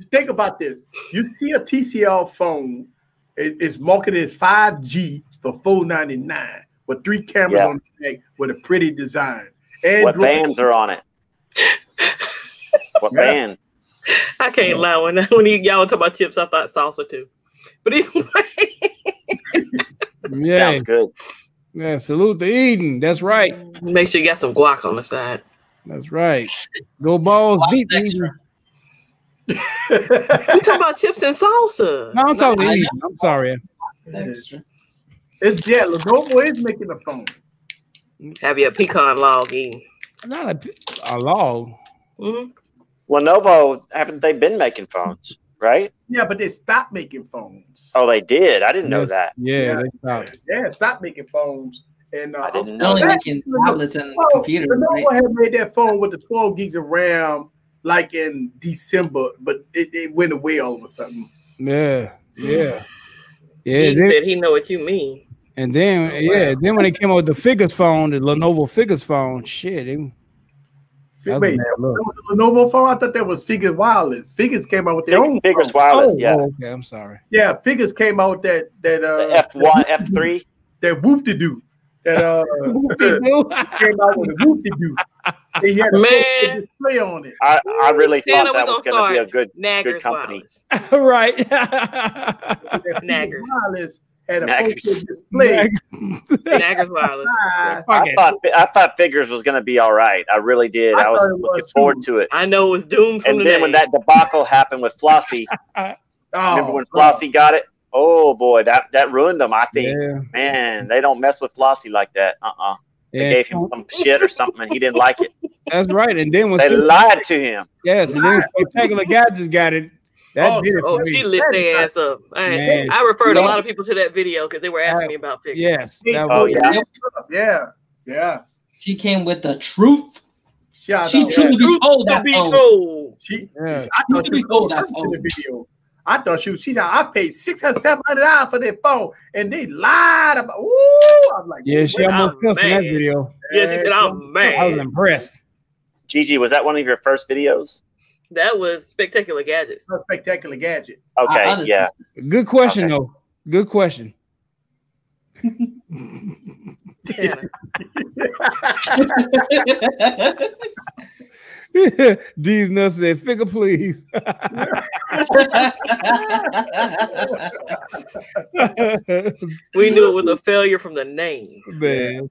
think about this. You see a TCL phone, it's marketed as 5G for $499 with 3 cameras on the back with a pretty design. And what bands are on it? What band? I can't lie. When y'all talk about chips, I thought salsa too. But either way. Yeah. Sounds good. Yeah, salute to Eden. That's right. Make sure you got some guac on the side. That's right. Go balls deep, Eden. You talking about chips and salsa? No, I'm talking to Eden. I'm sorry. Extra. It's Lenovo is making a phone. Have you a pecan log, Eden? Not a log. Mm-hmm. Lenovo, haven't they been making phones, right? Yeah, but they stopped making phones. Oh, they did? I didn't know that. Yeah, they stopped. Yeah, stopped making phones. And I didn't know only that. making tablets and computers. Lenovo Right? had made that phone with the 12 gigs of RAM like in December, but it went away all of a sudden. Yeah. He said he know what you mean. And then, then when they came out with the Figures phone, the Lenovo Figures phone, shit. Wait, the Lenovo phone? I thought that was Figures Wireless. Figures came out with their own Figures phone. Wireless, yeah. Okay, I'm sorry. Yeah, Figures came out with that the F1, F3. That whoop-de-doo. That came out with a whoop-de-doo. He had a display on it. I really thought that was going to be a good Naggers company. Right. Naggers Wireless and a display. Naggers Wireless. I thought Figures was going to be all right. I really did. I was looking forward to it. I know it was doomed from the name. When that debacle happened with Flossie, remember when Flossie got it? Oh boy, that ruined them. I think, man, they don't mess with Flossie like that. They gave him some shit or something, and he didn't like it. That's right. And then when they lied to him. Yes, and then Spectacular Gadgets got it. That did it for me. She lit their ass up. I referred a lot of people to that video because they were asking me about Figures. Yes. Yeah. She came with the truth. She truly told that told. I thought she told that in the video. I thought she said, I paid $600-$700 for that phone, and they lied about. Ooh, I'm like, yeah, she almost cussed in that video. Yeah, she said, I'm mad. I was impressed. Gigi, was that one of your first videos? That was Spectacular Gadgets. Spectacular Gadget. Okay, yeah. Good question, though. Good question. D's nuts said, "Figure, please." We knew it was a failure from the name. Man.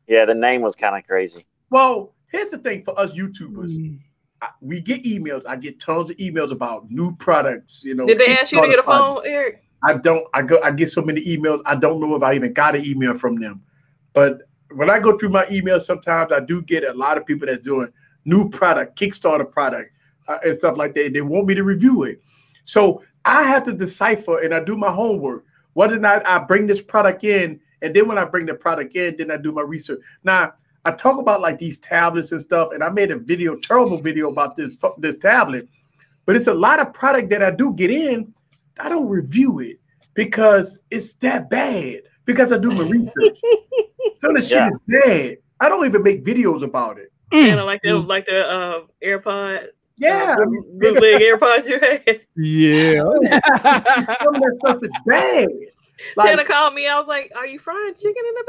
Yeah, the name was kind of crazy. Well, here's the thing for us YouTubers. We get emails. I get tons of emails about new products. You know, did they ask you to get a phone, Eric? I don't. I get so many emails. I don't know if I even got an email from them. But when I go through my emails, sometimes I do get a lot of people that's doing new product, Kickstarter product, and stuff like that. They want me to review it. So I have to decipher, and I do my homework, whether or not I bring this product in. And then when I bring the product in, then I do my research. Now, I talk about like these tablets and stuff, and I made a video, terrible video about this tablet. But it's a lot of product that I do get in. I don't review it because it's that bad. Because I do my research. Some of the shit is bad. I don't even make videos about it. Kind of like the AirPod. Yeah, bootleg AirPods you had. Yeah, some of that stuff is bad. Like, Tana called me. I was like, "Are you frying chicken in the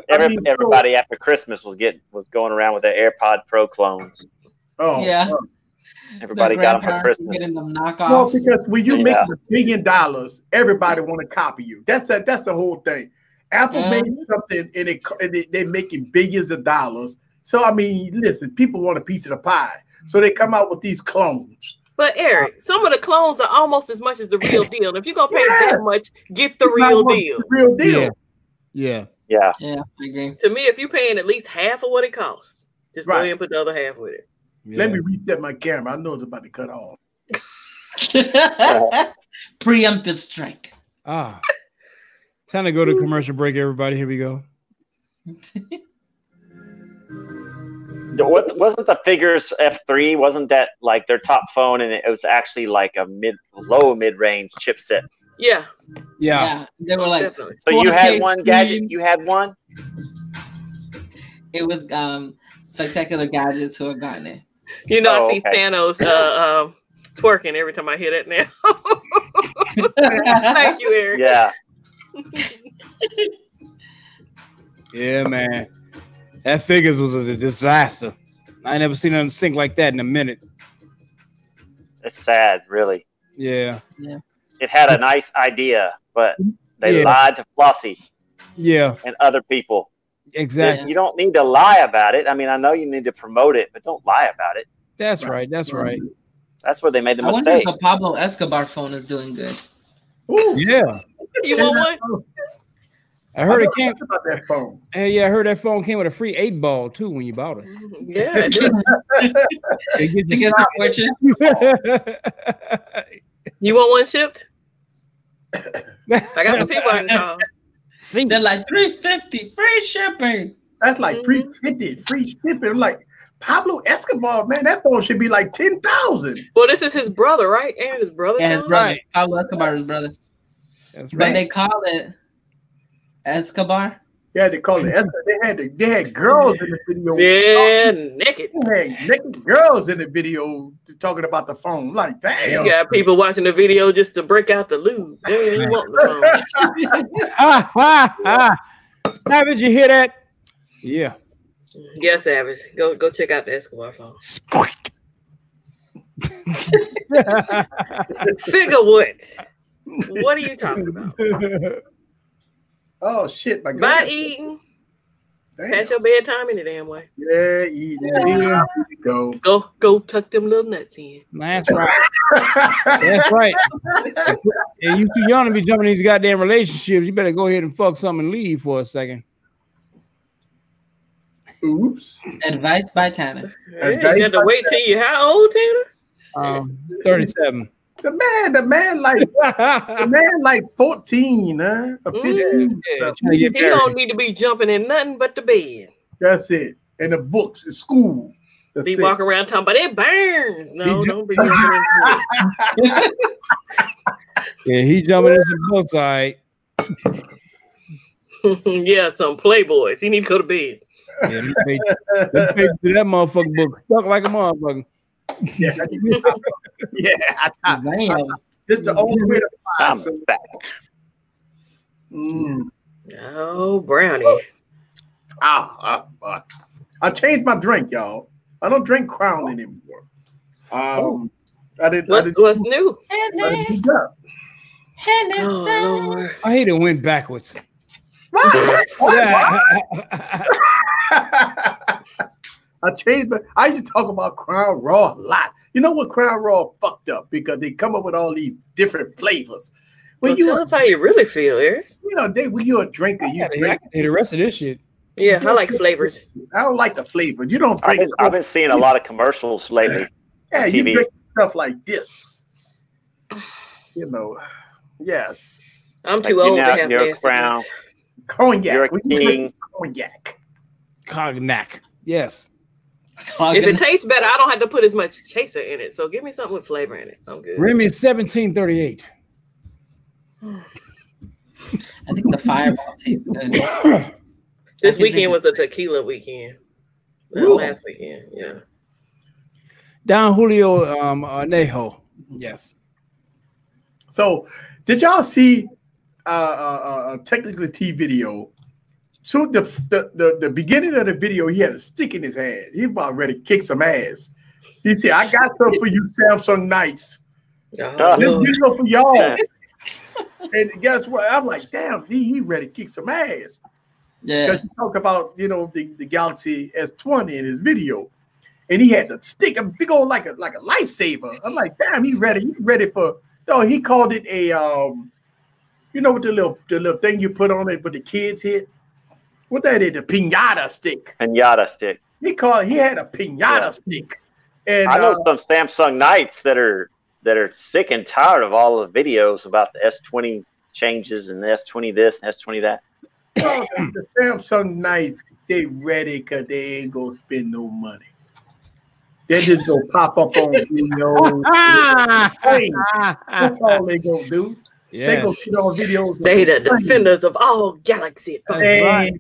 background?" Everybody after Christmas was going around with their AirPod Pro clones. Oh yeah. Everybody got them for Christmas. No, because when you make $1 billion, everybody want to copy you. That's the whole thing. Apple made something and they're making billions of dollars. So I mean, listen, people want a piece of the pie. So they come out with these clones. But Eric, some of the clones are almost as much as the real deal. And if you're gonna pay that much, get the real deal. The real deal. Yeah. I agree. To me, if you're paying at least half of what it costs, just go ahead and put the other half with it. Yeah. Let me reset my camera. I know it's about to cut off. Preemptive strike. Time to go to commercial break, everybody. Here we go. Wasn't the Figures F3? Wasn't that like their top phone, and it was actually like a low mid-range chipset? Yeah. They were like. So you had one gadget. You had one. It was Spectacular Gadgets who had gotten it. You know, I see Thanos twerking every time I hear that now. Thank you, Eric. Yeah. Yeah, man. That Figures was a disaster. I ain't never seen nothing sink like that in a minute. It's sad, really. Yeah. It had a nice idea, but they lied to Flossie. Yeah. And other people. Exactly. You don't need to lie about it. I mean, I know you need to promote it, but don't lie about it. That's right. That's right. That's where they made the mistake. I wonder if the Pablo Escobar phone is doing good. Ooh. Yeah. You want one? I heard it came about that phone. I heard that phone came with a free 8-ball too when you bought it. Yeah. You want one shipped? I got some people I can call. They're like $350 free shipping. That's like $350 free shipping. I'm like, Pablo Escobar, man, that phone should be like $10,000. Well, this is his brother, right? And his brother. Yeah, his brother. Right. Pablo Escobar's brother. That's right. But they call it Escobar. Yeah, they call it Escobar. They had girls in the video. Yeah, naked. They had naked girls in the video talking about the phone. Like, damn. You got people watching the video just to break out the lube. They ain't want the phone. Savage, you hear that? Yeah. Yeah, Savage. Go check out the Escobar phone. Figure what? What are you talking about? Oh shit, my By God. eating. Damn. Past your bedtime any damn way. Yeah, eating. Go. Go tuck them little nuts in. That's right. That's right. And you too young to be jumping in these goddamn relationships. You better go ahead and fuck something and leave for a second. Oops. Advice by Tanner. Hey, you have to wait till you how old, Tanner? 37. The man like 14, huh? Or 15. Yeah, He don't need to be jumping in nothing but the bed. That's it. And the books in school. That's Be it. walking around talking about it burns. No, don't be jumping into it. Yeah, he jumping into books, all right. Yeah, some Playboys. He need to go to bed. Yeah, them pages to that motherfucking book stuck like a motherfucker. Yeah, this is the only way to find some back. Oh, brownie. I changed my drink, y'all. I don't drink Crown anymore. I didn't. What's new? Oh, Lord. I hate it went backwards. Yeah. I changed, but I used to talk about Crown Raw a lot. You know what? Crown Raw fucked up because they come up with all these different flavors. Well, tell us how you really feel, Eric. You know, when you're a drinker, you drink. The rest of this shit. Yeah, I like flavors. I don't like the flavor. You don't drink. I've been seeing a lot of commercials lately. Yeah, on you TV. drink stuff like this. You know, yes. I'm too old to have your nasty Crown. ones. Cognac. You're a When you drink king. Cognac. Yes. If it tastes better, I don't have to put as much chaser in it. So give me something with flavor in it. I'm good. Remy 1738. I think the Fireball tastes good. This weekend was a tequila weekend. Last weekend, yeah. Don Julio Anejo. Yes. So, did y'all see a technically T video? So the beginning of the video, he had a stick in his hand. He was about ready to kick some ass. He said, "I got something for you, Samsung Knights. This video for y'all." And guess what? I'm like, damn, he ready to kick some ass. Yeah. Because you talk about, you know, the Galaxy S20 in his video. And he had the stick, a big old like a lightsaber. I'm like, damn, he's ready for he called it a you know what the little thing you put on it but the kids hit? What that is, the piñata stick. Piñata stick. He had a piñata stick. And I know some Samsung Knights that are sick and tired of all the videos about the S20 changes and the S20 this and S20 that. Well, the Samsung Knights, they ready because they ain't gonna spend no money. They just gonna pop up on videos. That's all they gonna do. Yeah. They gonna get on videos. They the defenders of all Galaxy. Right.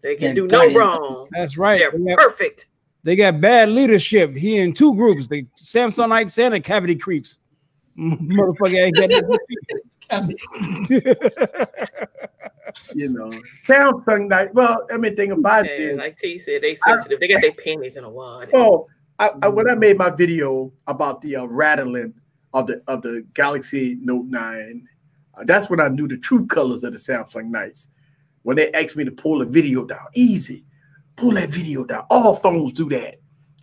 They can do no wrong. That's right. They're perfect. They got bad leadership. He in two groups: the Samsonites and the Cavity Creeps. Motherfucker ain't got you know, Samsung Knight. Well, I mean, think about it. Like T said, they sensitive. They got their panties in a wad. Oh, when I made my video about the rattling of the Galaxy Note 9, that's when I knew the true colors of the Samsung Knights. When they asked me to pull the video down, easy, pull that video down. All phones do that.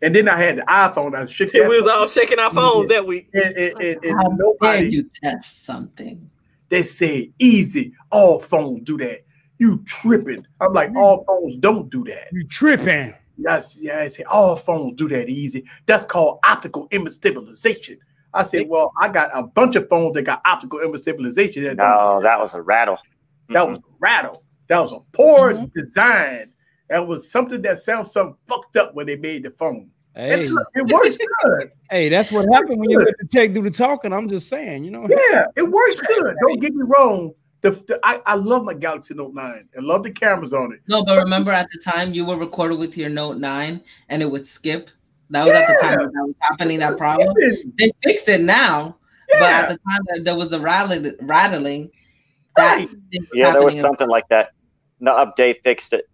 And then I had the iPhone. I shook that. We was all shaking our phones that week. And nobody you test something. They say easy. All phones do that. You tripping? I'm like, all phones don't do that. You tripping? Yes, yeah. I say all phones do that easy. That's called optical image stabilization. I said, well, I got a bunch of phones that got optical image stabilization. No, that was a rattle. That was a rattle. That was a poor design. That was something that Samsung fucked up when they made the phone. Hey. It works good. Hey, that's what happened when you let the tech do the talking. I'm just saying, you know. Yeah, it works good. Don't get me wrong. I love my Galaxy Note 9. I love the cameras on it. No, but remember at the time you were recording with your Note 9 and it would skip. That was at the time that was happening, that problem. They fixed it now, but at the time that there was the rattling. Yeah, there was something like that. The update fixed it.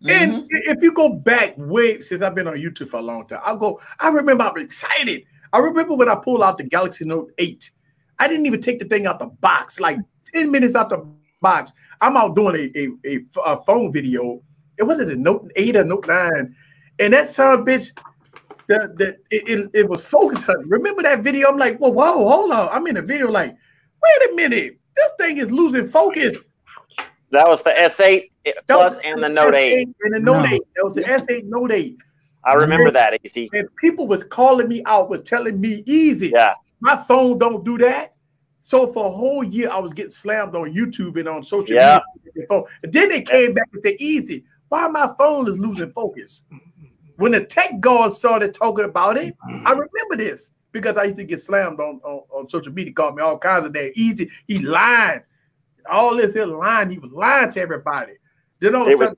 And if you go back way since I've been on YouTube for a long time, I remember I'm excited. I remember when I pulled out the Galaxy Note 8. I didn't even take the thing out the box. Like 10 minutes out the box, I'm out doing a phone video. It wasn't a Note 8 or Note 9. And that son of a bitch, it was focused on. Remember that video? I'm like, whoa, hold on. I'm in a video like, wait a minute. This thing is losing focus. That was the S8 Plus and the Note 8. And the Note 8. That was the S8 Note 8. I remember that, AC. And people was calling me out, was telling me, easy. Yeah. My phone don't do that. So for a whole year, I was getting slammed on YouTube and on social media. And then they came back and said, easy, why my phone is losing focus? When the tech gods started talking about it, I remember this because I used to get slammed on social media, called me all kinds of names. Easy, he lied. All this here lying, he was lying to everybody. Then all it was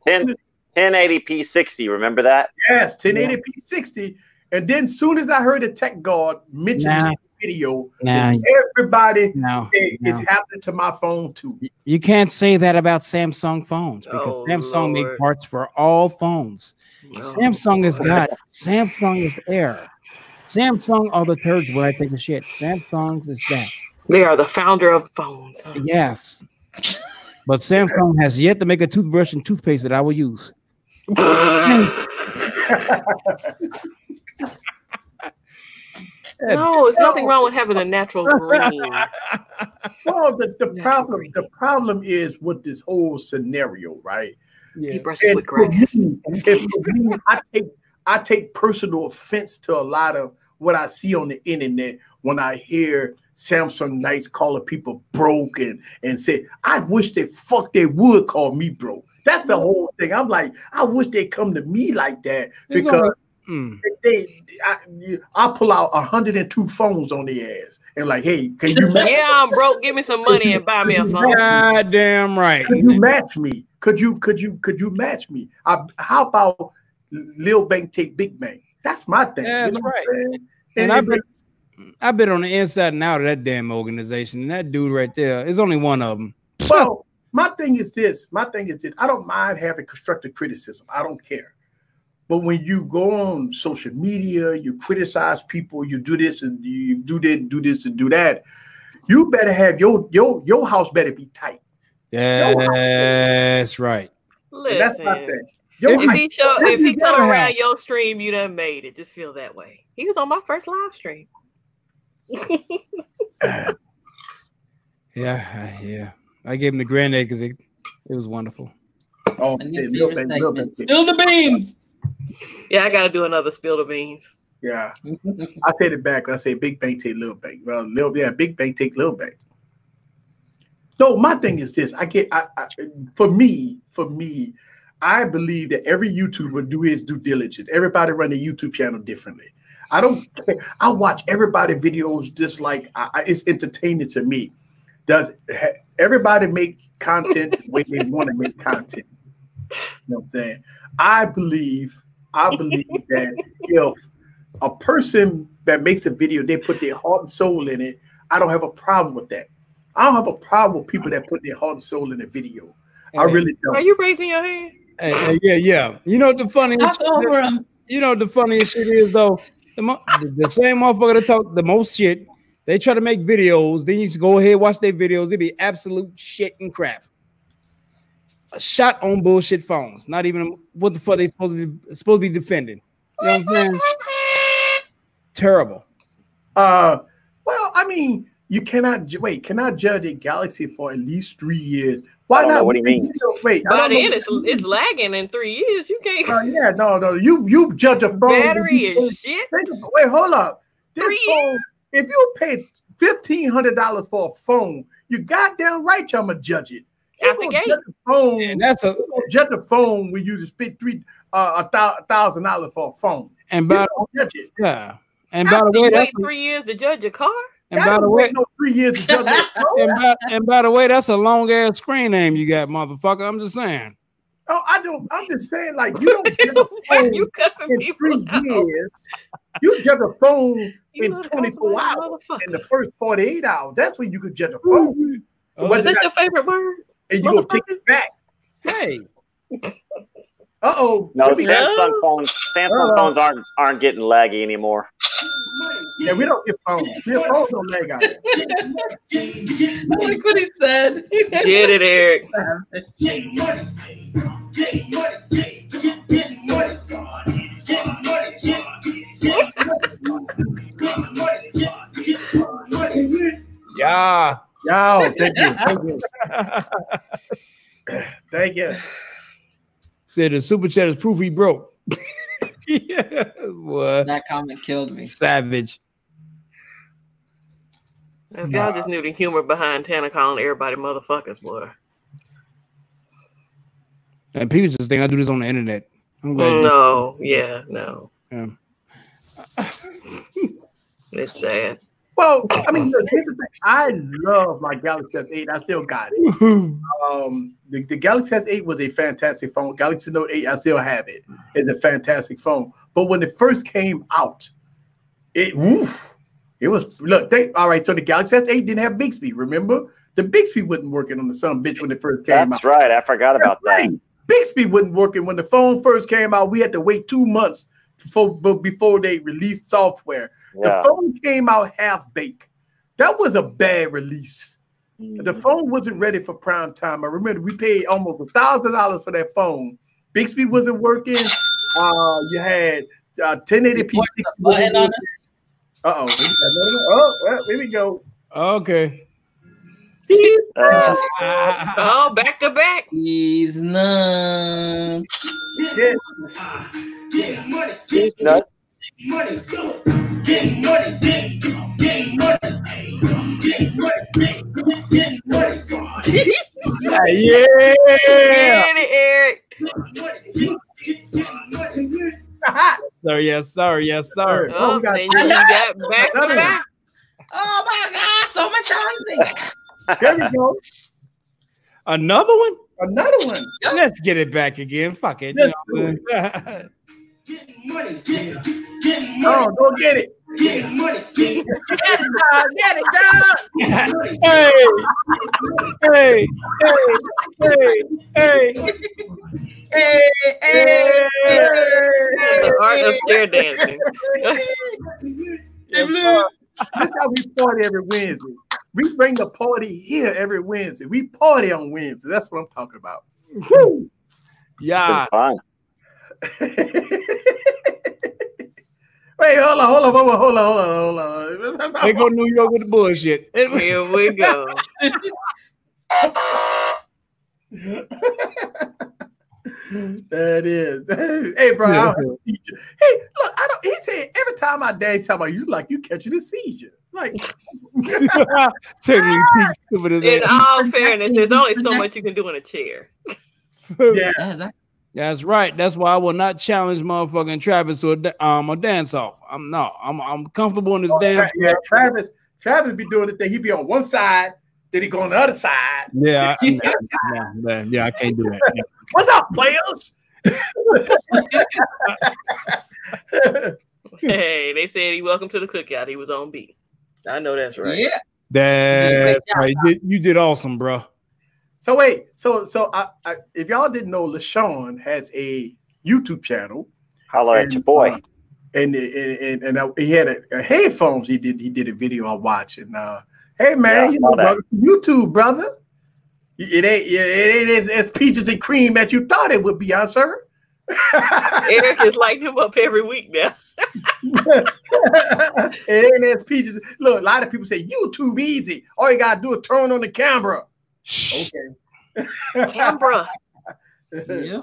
1080p 60. Remember that? Yes, 1080p 60. And then soon as I heard the tech god mention it in the video, everybody said it's happening to my phone too. You can't say that about Samsung phones because Samsung make parts for all phones. Samsung is God. Samsung is air. Samsung are the turds when I take a shit. Samsung is that. They are the founder of phones. Huh? Yes. But Samsung has yet to make a toothbrush and toothpaste that I will use. No, there's nothing wrong with having a natural green. Well, the problem is with this whole scenario, right? Yeah. He brushes with grass. I take personal offense to a lot of what I see on the internet when I hear Samsung Knights calling people broke and say, I wish they would call me broke. That's the whole thing. I'm like, I wish they come to me like that because I pull out 102 phones on their ass and like, hey, can you match I'm broke. Give me some money and buy me a phone. God damn right. Could you match me? Could you match me? How about Lil Bank take Big Bank? That's my thing. That's right. And I've been on the inside and out of that damn organization, and that dude right there is only one of them. Well, my thing is this. I don't mind having constructive criticism. I don't care. But when you go on social media, you criticize people, you do this and you do this and do that, you better have your house better be tight. That's right. Listen, that's my thing. If he come around your stream, you done made it. Just feel that way. He was on my first live stream. Yeah. I gave him the grenade because it was wonderful. Oh, Spill the beans. Yeah, I gotta do another spill the beans. Yeah, I said it back. I say Big Bank take Little Bank. Well, Big Bank take Little Bank. No, my thing is this. For me, I believe that every YouTuber do his due diligence. Everybody run their YouTube channel differently. I don't care. I watch everybody videos just like it's entertaining to me. Does everybody make content the way they want to make content? You know what I'm saying? I believe that if a person that makes a video, they put their heart and soul in it, I don't have a problem with that. I don't have a problem with people that put their heart and soul in a video. I really don't. Are you raising your hand? Yeah. You know the funniest shit is though, the same motherfucker that talk the most shit, they try to make videos, then you just go ahead watch their videos, they be absolute shit and crap. A shot on bullshit phones. Not even what the fuck they supposed to be defending. You know what I'm saying? Terrible. Well, I mean, you cannot judge a Galaxy for at least 3 years. Why not? What do you mean? Wait, by then it's lagging in 3 years. You can't. No. You judge a phone. Battery and shit. Wait, hold up. This phone, if you pay $1,500 for a phone, you goddamn right I'm gonna judge it. Out the gate. Judge the phone when you spend $1,000 for a phone. And by judge it. Yeah. And by the way, wait 3 years to judge a car. And by the way, 3 years to judge a car. and by the way, that's a long ass screen name you got, motherfucker. I'm just saying. Oh, I don't. I'm just saying, like you don't judge a phone you cussing in 3 years. You judge a phone in 24 hours. In the first 48 hours, that's when you could judge a phone. Is that your favorite word? And you gonna take it back. Hey. Uh-oh. No, Samsung phones aren't getting laggy anymore. Yeah, we don't get phones. Real phones don't lag out. Look what he said. Get it, Eric. Yeah. Yo, thank you. Thank you. Said the super chat is proof he broke. Yeah, boy. That comment killed me. Savage. If y'all just knew the humor behind Tana calling everybody motherfuckers, boy. And people just think I do this on the internet. I'm glad. No. Yeah. It's sad. Well, I mean, look, here's the thing. I love my Galaxy S8. I still got it. The Galaxy S8 was a fantastic phone. Galaxy Note 8, I still have it. It's a fantastic phone. But when it first came out, it was all right. So the Galaxy S8 didn't have Bixby. Remember, the Bixby wasn't working on the son bitch when it first came out. That's right. I forgot about that. Bixby wasn't working when the phone first came out. We had to wait 2 months before they released software. Yeah. The phone came out half-baked. That was a bad release. The phone wasn't ready for prime time. I remember we paid almost $1,000 for that phone. Bixby wasn't working. You had 1080p. Button on it. Oh, here we go. Okay. Oh, back to back. He's nuts. Yeah. He's nuts. Money's going. Getting money. Getting money. Getting money. Yeah. Get it, Eric. Sir, yes, sir. Yes, sir. Oh, then you got back to back. Oh my God, so much time. There we go. Another one? Another one. Let's get it back again. Fuck it. Let's Getting money. Getting money. No, go get it. Getting money. Get it done. Hey. The art of stair dancing. That's how we party every Wednesday. We bring the party here every Wednesday. We party on Wednesday. That's what I'm talking about. Woo! Yeah. Fun. Wait, hold on. They go to New York with the bullshit. Here we go. That is. Hey, bro. Yeah. Hey, look, he said every time my dad talk about you, like you catching a seizure. Like, In all fairness, there's only so much you can do in a chair. Yeah. That's right. That's why I will not challenge motherfucking Travis to a dance off. I'm comfortable in this damn. Yeah, Travis be doing the thing. He be on one side, then he go on the other side. Yeah, I can't do that. Yeah. What's up, players? Hey, they said he welcome to the cookout. He was on beat. I know that's right. Yeah. That's right. You did awesome, bro. So wait, so I if y'all didn't know, LaShawn has a YouTube channel. Holla at your boy. And he had a headphones. He did a video I watched. And hey man, Yeah, brother, YouTube, brother. It ain't as peaches and cream as you thought it would be, sir. Eric is lighting him up every week now. It ain't as peaches. Look, a lot of people say YouTube easy. All you gotta do is turn on the camera. Okay. Camera. Yeah.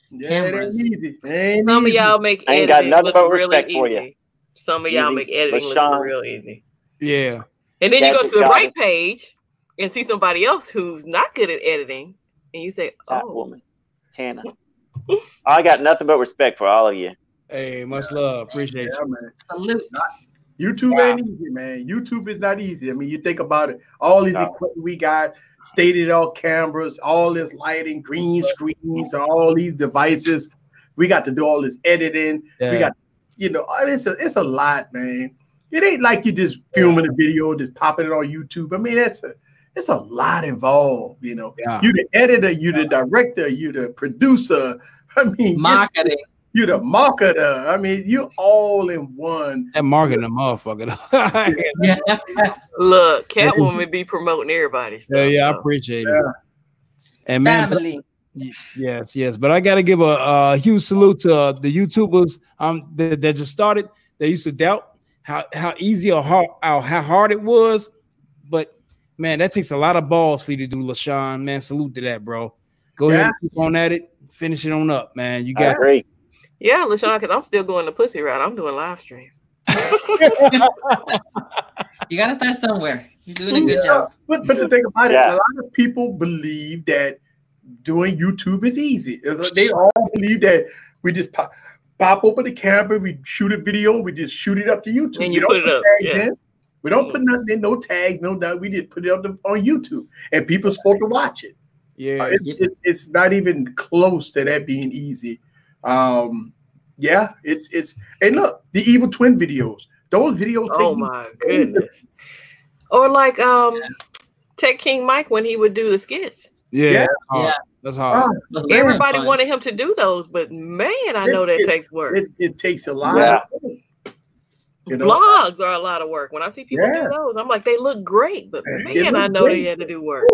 Yeah, it ain't easy. It Some of easy. y'all make I ain't editing got nothing look but really respect for easy. you. Some of y'all Easy. make editing look LaShawn. real easy. Yeah. And then you go That's to the got right it. page and see somebody else who's not good at editing, and you say, That "Oh, woman, Tana. I got nothing but respect for all of you. Hey, much love. Appreciate Yeah, you. man. Salute. YouTube ain't easy, man. YouTube is not easy. I mean, you think about it. All these equipment we got, state-of-the-art cameras, all this lighting, green screens, all these devices. We got to do all this editing. Yeah. We got, it's a lot, man. It ain't like you just filming a video, just popping it on YouTube. I mean, It's a lot involved, you know. Yeah. You the editor, you the director, you the producer. I mean, marketing. You the marketer. I mean, you all in one. That marketing, motherfucker. Yeah. Look, Catwoman be promoting everybody. Stuff, yeah, I appreciate it. And man, Family. Yes. But I got to give a huge salute to the YouTubers that just started. They used to doubt how easy or how hard it was. But man, that takes a lot of balls for you to do, LaShawn. Man, salute to that, bro. Go ahead and keep on at it. Finish it on up, man. You got it. Yeah, LaShawn, because I'm still going the pussy route. I'm doing live streams. You got to start somewhere. You're doing a good job. But the thing about it, a lot of people believe that doing YouTube is easy. They all believe that we just pop open the camera, we shoot a video, we just shoot it up to YouTube. And you put it up. We don't put nothing in, no tags, no doubt. We just put it up on YouTube, and people are supposed to watch it. Yeah, it's not even close to that being easy. It's and look, the Evil Twin videos. Those videos. Oh my goodness. Or like Tech King Mike when he would do the skits. Yeah. That's hard. Everybody wanted him to do those, but man, I know that takes work. It takes a lot. Of work. You know? Vlogs are a lot of work. When I see people do those, I'm like, they look great, but man, I know they had to do work.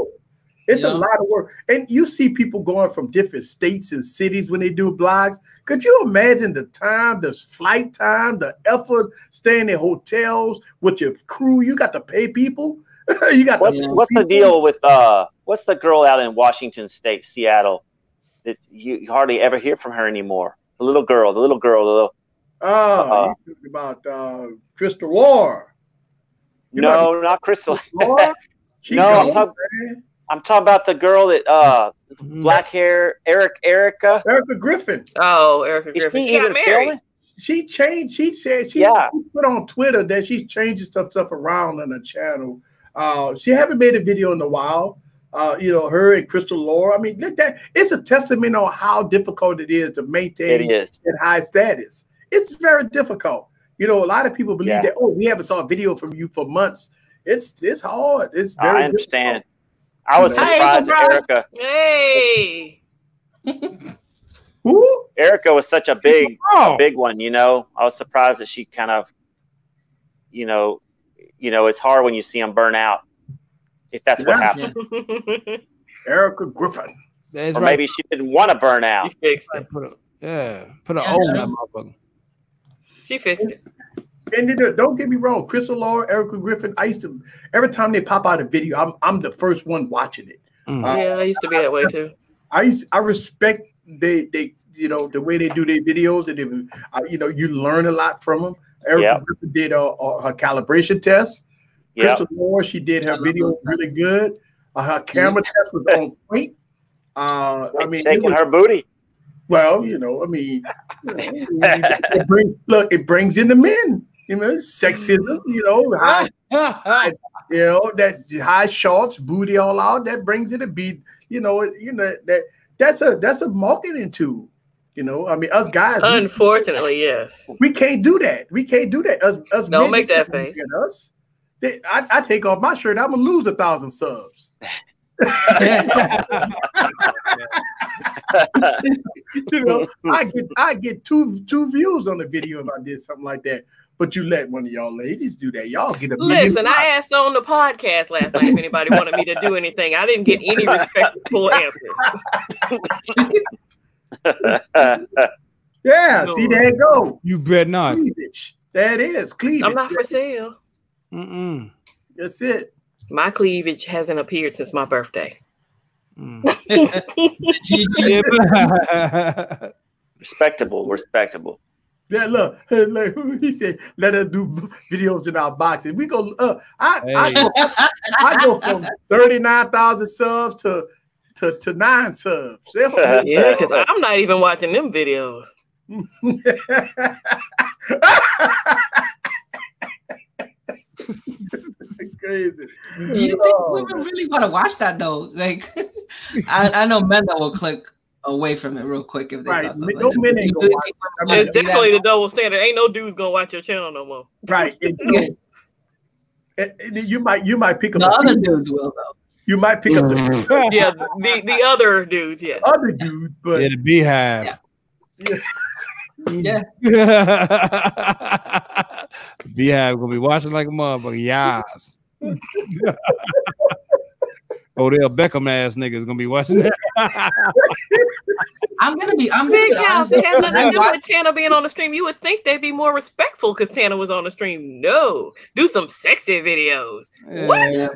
It's a lot of work. And you see people going from different states and cities when they do blogs. Could you imagine the time, the flight time, the effort, staying in hotels with your crew? You got to pay people. You got what's the deal with what's the girl out in Washington State, Seattle, that you hardly ever hear from her anymore? The little girl. You talking about Crystal Laura. No, not Crystal. Laura? No, I'm talking about the girl that black hair, Erica Griffin. Oh, Erica Griffin. She even married. She changed. She said she put on Twitter that she's changing stuff around on the channel. She haven't made a video in a while. Her and Crystal Laura. I mean, that it's a testament on how difficult it is to maintain that high status. It's very difficult. A lot of people believe that, we haven't saw a video from you for months. It's hard. It's very I understand. Difficult. I was surprised at Erica. Hey. Who? Erica was such a big one, I was surprised that she kind of, it's hard when you see them burn out. If that's what happened. Erica Griffin. Or maybe she didn't want to burn out. She fixed it. Put an O on that motherfucker. She fixed it. And don't get me wrong, Crystal Laura, Erica Griffin. I used to every time they pop out a video, I'm the first one watching it. I used to be that way too. I respect they the way they do their videos, and you learn a lot from them. Erica Griffin did her calibration test. Crystal Laura, she did her video really good. Her camera test was on point. Shaking her booty. Well, it brings in the men. Sexism. That high shorts, booty all out. That brings it a beat. That's a marketing tool. Us guys. Unfortunately, yes. We can't do that. Us don't men, make that face. Us. I take off my shirt, I'm gonna lose 1,000 subs. I get two views on the video if I did something like that. But you let one of y'all ladies do that. Y'all get a listen. I asked on the podcast last night if anybody wanted me to do anything. I didn't get any respectful answers. See, there you go. You bet not. Cleavage. That is cleavage. I'm not for sale. That's it. My cleavage hasn't appeared since my birthday. Respectable. Yeah, look, he said, let us do videos in our boxes. We go, I go from 39,000 subs to 9 subs. Yeah, because I'm not even watching them videos. Crazy. Do you think women really want to watch that though? Like, I know men that will click away from it real quick if they saw something. No men ain't gonna watch it. It's definitely the double standard. Ain't no dudes gonna watch your channel no more. Right. You might pick up. The other dudes will though. you might pick up the yeah, the other dudes, yes. Other dudes, but the Beehive. Yeah. Beehive gonna be watching like a motherfucker. Yes. Odell Beckham ass niggas gonna be watching that. I'm gonna be Big House. honest. It has nothing to do with Tana being on the stream. You would think they'd be more respectful because Tana was on the stream. No, do some sexy videos. What?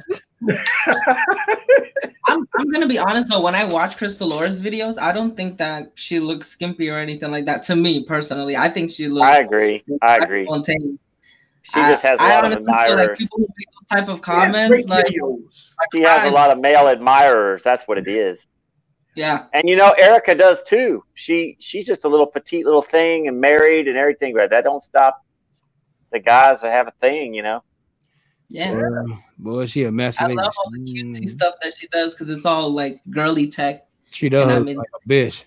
I'm gonna be honest though. When I watch Crystal Laura's videos, I don't think that she looks skimpy or anything like that. To me personally, I think she looks. I agree. She just has a lot of admirers. Like people who make those type of comments, like she has a lot of male admirers. That's what it is. Yeah. And you know, Erica does too. She's just a little petite little thing and married and everything, but that don't stop the guys that have a thing, you know. Yeah. Boy, she a mess. I love all the cutesy stuff that she does because it's all like girly tech. She does like a bitch.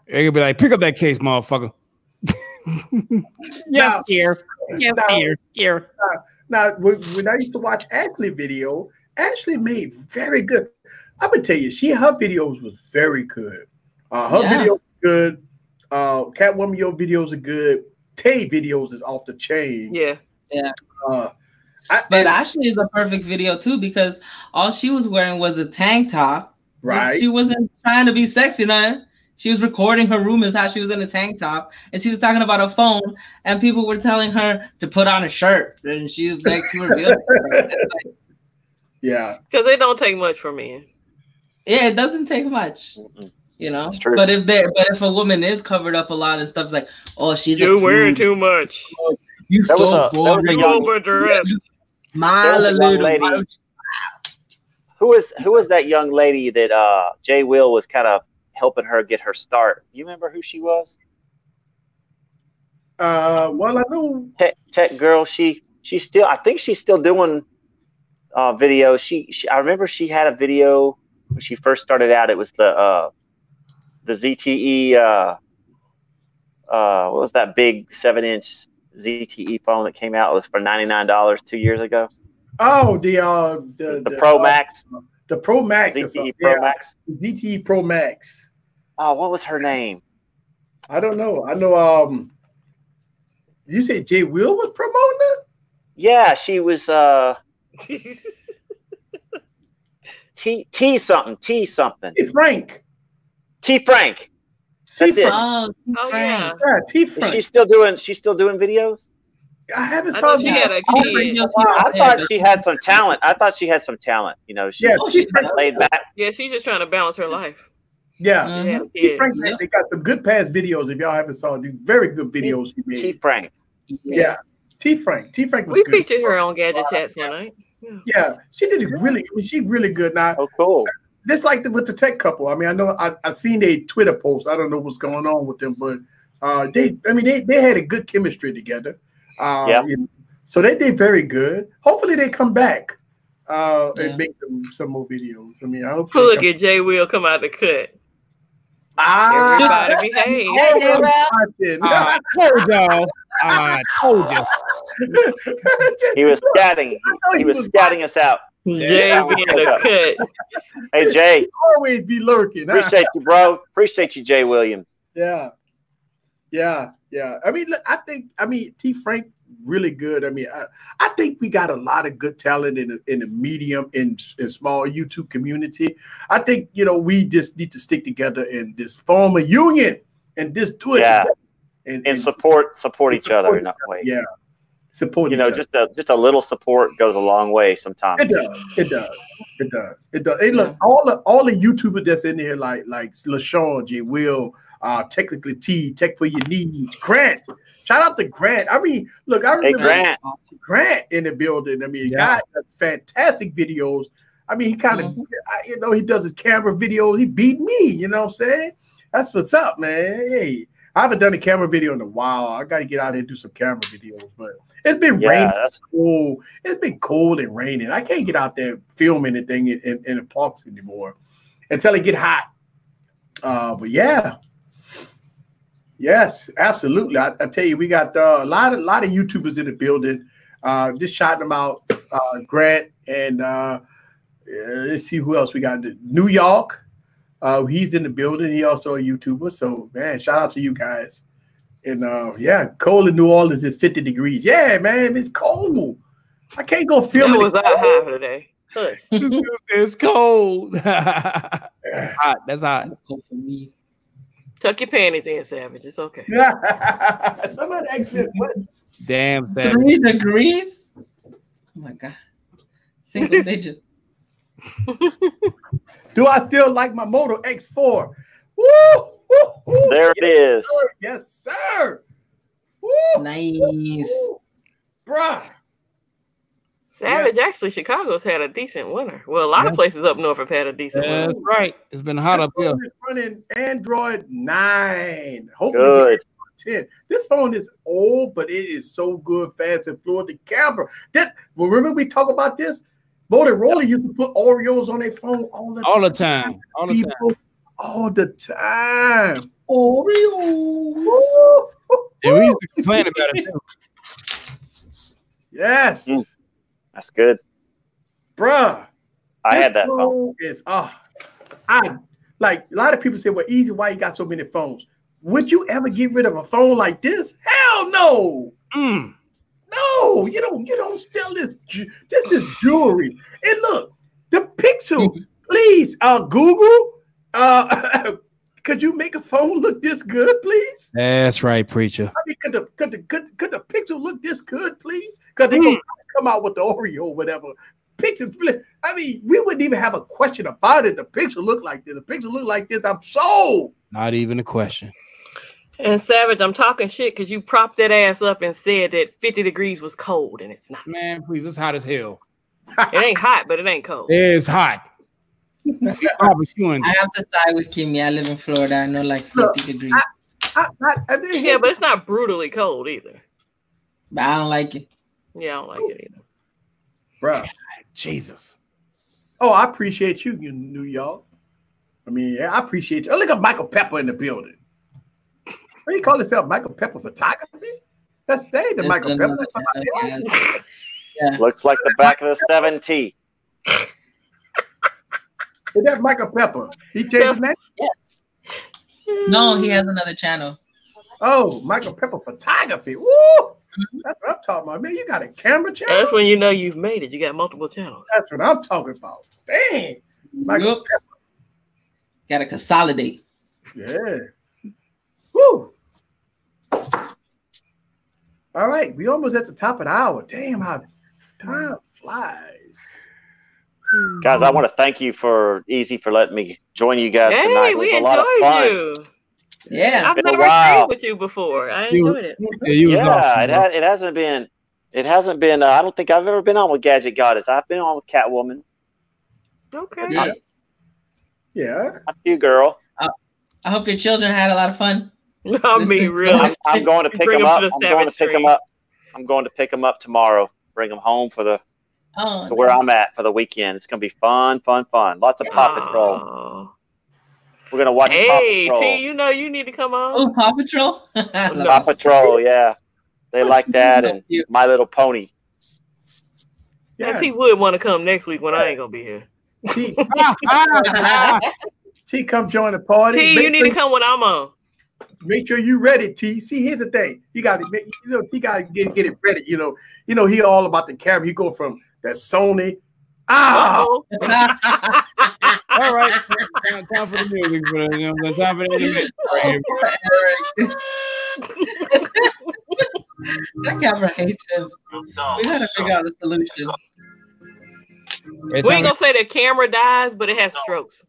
Erica be like, pick up that case, motherfucker. Yes, here. Yes, here. Now, when I used to watch Ashley video, Ashley made very good. I'm gonna tell you, her videos was very good. Her videos good. Catwoman, your videos are good. Tay videos is off the chain. Yeah. But Ashley is a perfect video too because all she was wearing was a tank top. Right. She wasn't trying to be sexy, nothing. She was recording her room as how she was in a tank top, and she was talking about a phone, and people were telling her to put on a shirt, and she was like to reveal it. Yeah, because it don't take much for men. Yeah, it doesn't take much, you know. It's true. But if a woman is covered up a lot and stuff, it's like, oh, you're wearing too much. You so boring, overdressed. Smile a little. Lady. Who was that young lady that Jay Will was kind of helping her get her start? You remember who she was? Well, I know tech girl. She still, I think she's still doing videos. I remember she had a video when she first started out. It was the ZTE. What was that big 7-inch ZTE phone that came out? It was for $99 2 years ago. Oh, the Pro Max. The Pro Max. ZTE Pro Max. ZTE Pro Max. Oh, what was her name? I don't know. I know. You said Jay Will was promoting it? Yeah, she was. T something. T Frank. T Frank. That's it. Oh yeah. T Frank. She's still doing videos. I haven't saw she had a kid. I thought she had some talent. You know, she's laid back. Yeah, she's just trying to balance her life. Yeah. T Frank, they got some good past videos. If y'all haven't saw these very good videos she made. T Frank. Yeah. T Frank was we good. featured her on Gadget Chats one night. Yeah, she did she's really good now. Oh, cool. Just like with the tech couple. I mean, I know I seen a Twitter post. I don't know what's going on with them, but they had a good chemistry together. So they did very good. Hopefully they come back and make some more videos. I mean, I hope. Look at Jay Will come out the cut. Everybody behave. I told y'all. I told you. He was scouting. He was scouting us out. Jay being the cut. Hey Jay, always be lurking. Appreciate you, bro. Appreciate you, Jay Williams. Yeah. I mean, look, I think T Frank really good. I mean, I think we got a lot of good talent in the medium and small YouTube community. I think we just need to stick together and just form a union and just do it together. And support each other in that way. Yeah, support. Just a little support goes a long way sometimes. It does. Hey, look, all the YouTubers that's in there, like LaShawn, J. Will, Technically T, Tech for Your Needs, Grant. Shout out to Grant. I mean, look, I remember Grant in the building. I mean, guy does fantastic videos. I mean, he kind of, he does his camera videos. He beat me. You know what I'm saying? That's what's up, man. Hey. I haven't done a camera video in a while. I got to get out here and do some camera videos, but it's been raining. That's cool. It's been cold and raining. I can't get out there film anything in the parks anymore until it get hot. But yeah, yes, absolutely. I tell you, we got a lot of YouTubers in the building. Just shouting them out. Grant, and let's see who else we got. New York. He's in the building. He also a YouTuber. So man, shout out to you guys. And yeah, cold in New Orleans is 50 degrees. Yeah, man, it's cold. I can't go film it. It was hot today. It's cold. Hot. That's hot. That's cold for me. Tuck your panties in, Savage. It's okay. Somebody asked me what? Damn, 3 degrees. Oh my God. Single digit. Do I still like my Moto X4? Woo! There it is. Sir. Yes, sir. Woo! Nice. Woo! Bruh. Savage, actually, Chicago's had a decent winter. Well, a lot of places up north have had a decent winter. That's right. It's been hot up here. It's running Android 9. Hopefully, Good. 10. This phone is old, but it is so good, fast, and fluid. The camera. Remember we talk about this? Motorola used to put Oreos on their phone all the time. All the time. Oreos. And we used to complain about it too. Yes. That's good. Bruh. I had that phone. I like a lot of people say, well, easy, why you got so many phones? Would you ever get rid of a phone like this? Hell no. No, you don't sell this. This is jewelry. And look, the Pixel, please, Google, could you make a phone look this good, please? That's right, preacher. I mean, could the Pixel look this good, please? Because they gonna come out with the Oreo or whatever. Pixel, I mean, we wouldn't even have a question about it. The Pixel look like this. The Pixel look like this. I'm sold. Not even a question. And Savage, I'm talking shit because you propped that ass up and said that 50 degrees was cold, and it's not. Man, please, it's hot as hell. It ain't hot, but it ain't cold. It's hot. I have to side with Kimmy. I live in Florida. I know like 50 degrees. Yeah, but it's not brutally cold either. But I don't like it. Yeah, I don't like it either. Bro, Jesus. Oh, I appreciate you, New York. I mean, yeah, I appreciate you. Oh, look at Michael Pepper in the building. What do you call yourself, Michael Pepper Photography? That's the Michael Pepper. That's somebody else. Yeah. Looks like the back of the 7T. Is that Michael Pepper? He changed his name? Yes. No, he has another channel. Oh, Michael Pepper Photography. Woo! That's what I'm talking about. Man, you got a camera channel? That's when you know you've made it. You got multiple channels. That's what I'm talking about. Dang. Michael Pepper. Got to consolidate. Yeah. Woo! All right, we almost at the top of the hour. Damn, how time flies. Guys, I want to thank you for letting me join you guys tonight. It was a lot of fun. You. Yeah, I've never stayed with you before. I enjoyed it. It hasn't been. I don't think I've ever been on with Gadget Goddess. I've been on with Catwoman. Okay. Yeah. A few girl. I hope your children had a lot of fun. I mean, really. I'm going to pick them up. I'm going to pick them up tomorrow. Bring them home to where I'm at for the weekend. It's going to be fun. Lots of Paw Patrol. We're going to watch Paw Patrol. T, you know you need to come on. Oh, Paw Patrol? Paw Patrol, yeah. They like that and My Little Pony. Yeah, T would want to come next week when I ain't going to be here. T, come join the party. T, you need to come when I'm on. Make sure you ready, T. See, here's the thing. You got to, he got to get it ready. You know, he all about the camera. He go from that Sony. All right, time for the music. Time for the That camera hates him. We gotta figure out a solution. We ain't gonna say the camera dies, but it has strokes.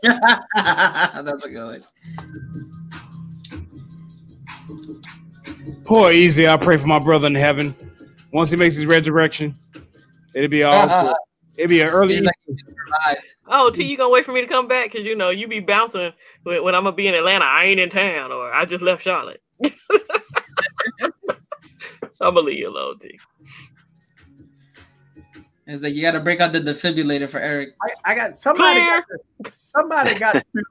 That's a good one. Poor Easy, I pray for my brother in heaven. Once he makes his resurrection, it'll be all good. It'll be an early. Oh, T, you gonna wait for me to come back? Because you be bouncing when I'm gonna be in Atlanta. I ain't in town, or I just left Charlotte. I'm gonna leave you alone, T. It's like you got to break out the defibrillator for Eric. I got somebody. Somebody got to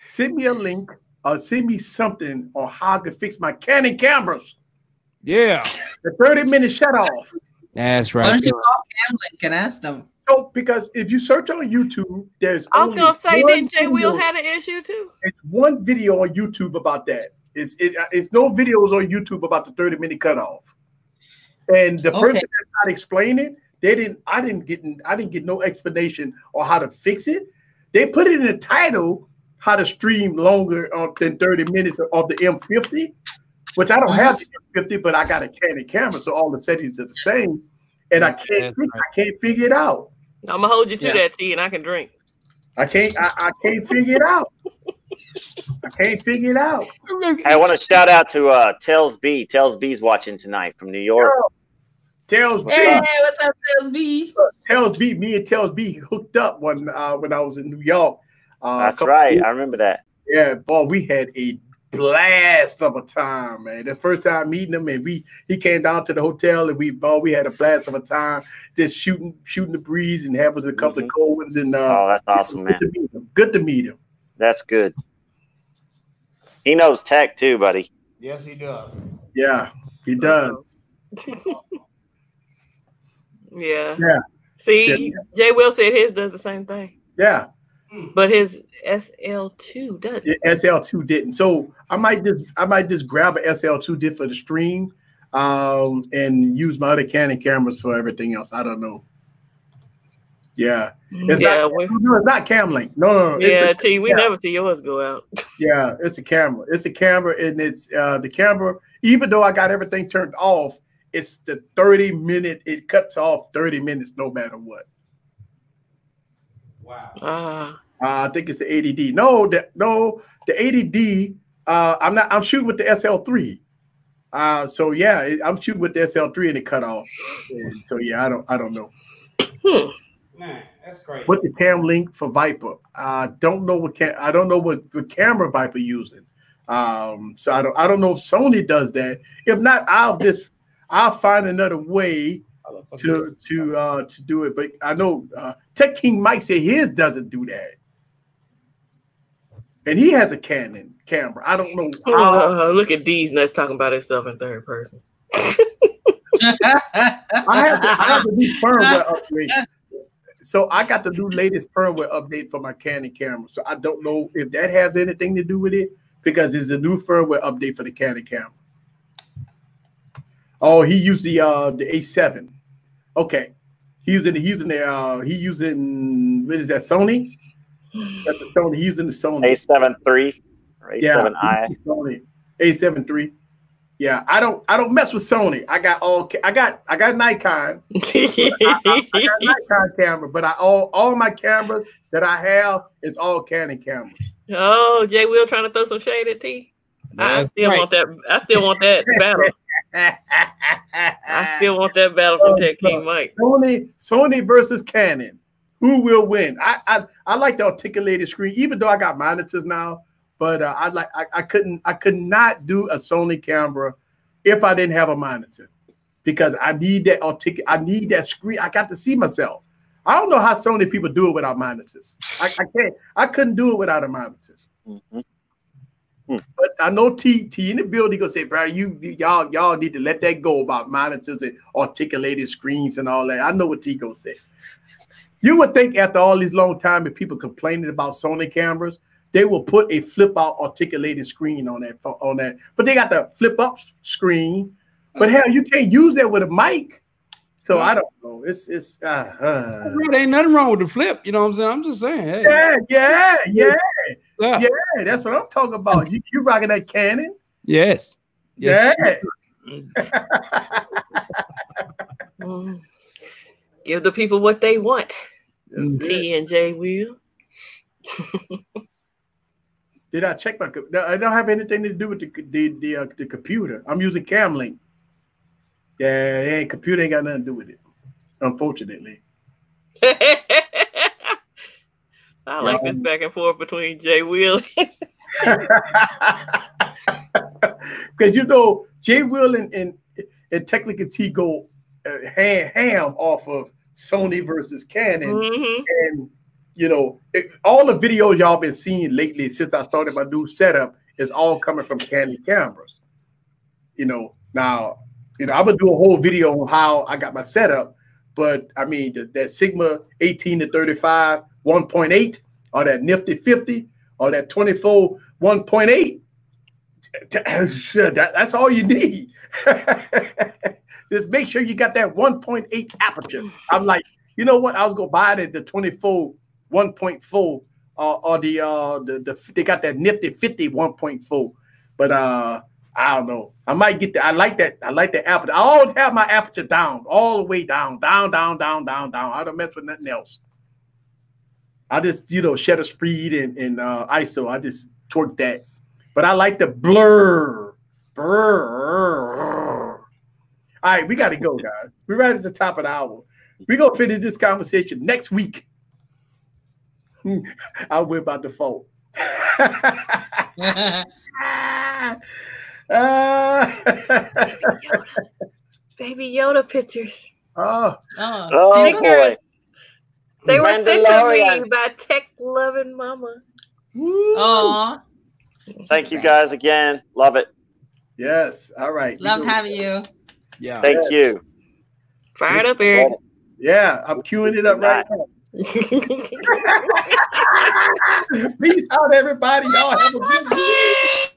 send me a link or send me something on how I can fix my Canon cameras. Yeah. The 30-minute shut off. That's right. Why don't you call Camlink and ask them? So, because if you search on YouTube, there's I was gonna say, didn't Jay Will had an issue too? It's one video on YouTube about that. It's no videos on YouTube about the 30-minute cutoff. And the person that's not explaining, I didn't get no explanation on how to fix it. They put it in the title, how to stream longer than 30 minutes of the M50, which I don't have the M50, but I got a Canon camera, so all the settings are the same. And I can't figure it out. I'm gonna hold you to that, T, and I can drink. I can't figure it out. I can't figure it out. I want to shout out to Tails B. Tails B's watching tonight from New York. Tails B. Hey, what's up, Tails B? Tails B. Me and Tails B hooked up when I was in New York. That's right. I remember that. Yeah, boy, we had a blast of a time, man. The first time meeting him, and he came down to the hotel, and we had a blast of a time, just shooting the breeze and having a couple of cold ones. And oh, that's awesome, man. Good to meet him. That's good. He knows tech too, buddy. Yes, he does. Yeah, he does. Yeah. See, Jay Will said his does the same thing. Yeah. But his SL2 doesn't. SL2 didn't. So I might just grab an SL2 did for the stream, and use my other Canon cameras for everything else. I don't know. Yeah. It's not Camlink. No. Yeah, T, we never see yours go out. Yeah, it's a camera. It's a camera, and it's the camera, even though I got everything turned off, it's the 30-minute, it cuts off 30 minutes no matter what. Wow. I think it's the 80D. No, the 80D. I'm shooting with the SL3. So yeah, I'm shooting with the SL3 and it cut off. And so yeah, I don't know. Man, that's crazy. What the Camlink for Viper? I don't know what camera Viper using. So I don't know if Sony does that. If not, I'll find another way to do it. But I know Tech King Mike said his doesn't do that, and he has a Canon camera. I don't know. Look at D's nuts talking about himself in third person. I have the new firmware upgrade. So I got the new latest firmware update for my Canon camera. So I don't know if that has anything to do with it, because it's a new firmware update for the Canon camera. Oh, he used the A7. Okay. He's using what is that, Sony? That's the Sony. He's using the Sony. A7 III or A7I. Yeah, Sony. A7 III. Yeah, I don't mess with Sony. I got Nikon. I got Nikon camera, but all my cameras that I have, it's all Canon cameras. Oh, Jay Will trying to throw some shade at T. I still want that battle. I still want that battle from Tech King Mike. Sony versus Canon. Who will win? I like the articulated screen, even though I got monitors now. But I could not do a Sony camera if I didn't have a monitor, because I need that I need that screen. I got to see myself. I don't know how Sony people do it without monitors. I can't. I couldn't do it without a monitor. But I know T in the building gonna say, bro, y'all need to let that go about monitors and articulated screens and all that. I know what T gonna say. You would think after all these long time, if people complaining about Sony cameras, they will put a flip out articulated screen on that. But they got the flip up screen. But hell, you can't use that with a mic. So I don't know. It's ain't nothing wrong with the flip. You know what I'm saying? I'm just saying. Hey. Yeah. That's what I'm talking about. You rocking that Canon? Yes. Yeah. Give the people what they want. T and J Will. Did I check my? I don't have anything to do with the computer. I'm using Camlink. Yeah, computer ain't got nothing to do with it, unfortunately. I like this back and forth between Jay Will. Because you know, Jay Will and Technical T go ham off of Sony versus Canon, and you know, all the videos y'all been seeing lately since I started my new setup is all coming from Canon cameras. You know, now You know, I'm gonna do a whole video on how I got my setup, but I mean that Sigma 18 to 35 1.8 or that Nifty 50 or that 24 1.8. That's all you need. Just make sure you got that 1.8 aperture. I'm like, you know what? I was gonna buy it at the 24 1.4 or the they got that Nifty 50 1.4, but I don't know. I might get that. I like that aperture. I always have my aperture down, all the way down. I don't mess with nothing else. I just, you know, shutter speed and ISO. I just torque that. But I like the blur. All right, we got to go, guys. We're right at the top of the hour. We're going to finish this conversation next week. I'll win by default. Baby Yoda pictures. Oh boy. They were sent to me Mandalorian. by Tech Loving Mama. Oh, Thank you guys again. Love it. Yes. All right. love having you. Yeah. Thank you. Fired up, Eric. Yeah, I'm queuing it up right now. Peace out, everybody. Y'all have a good week.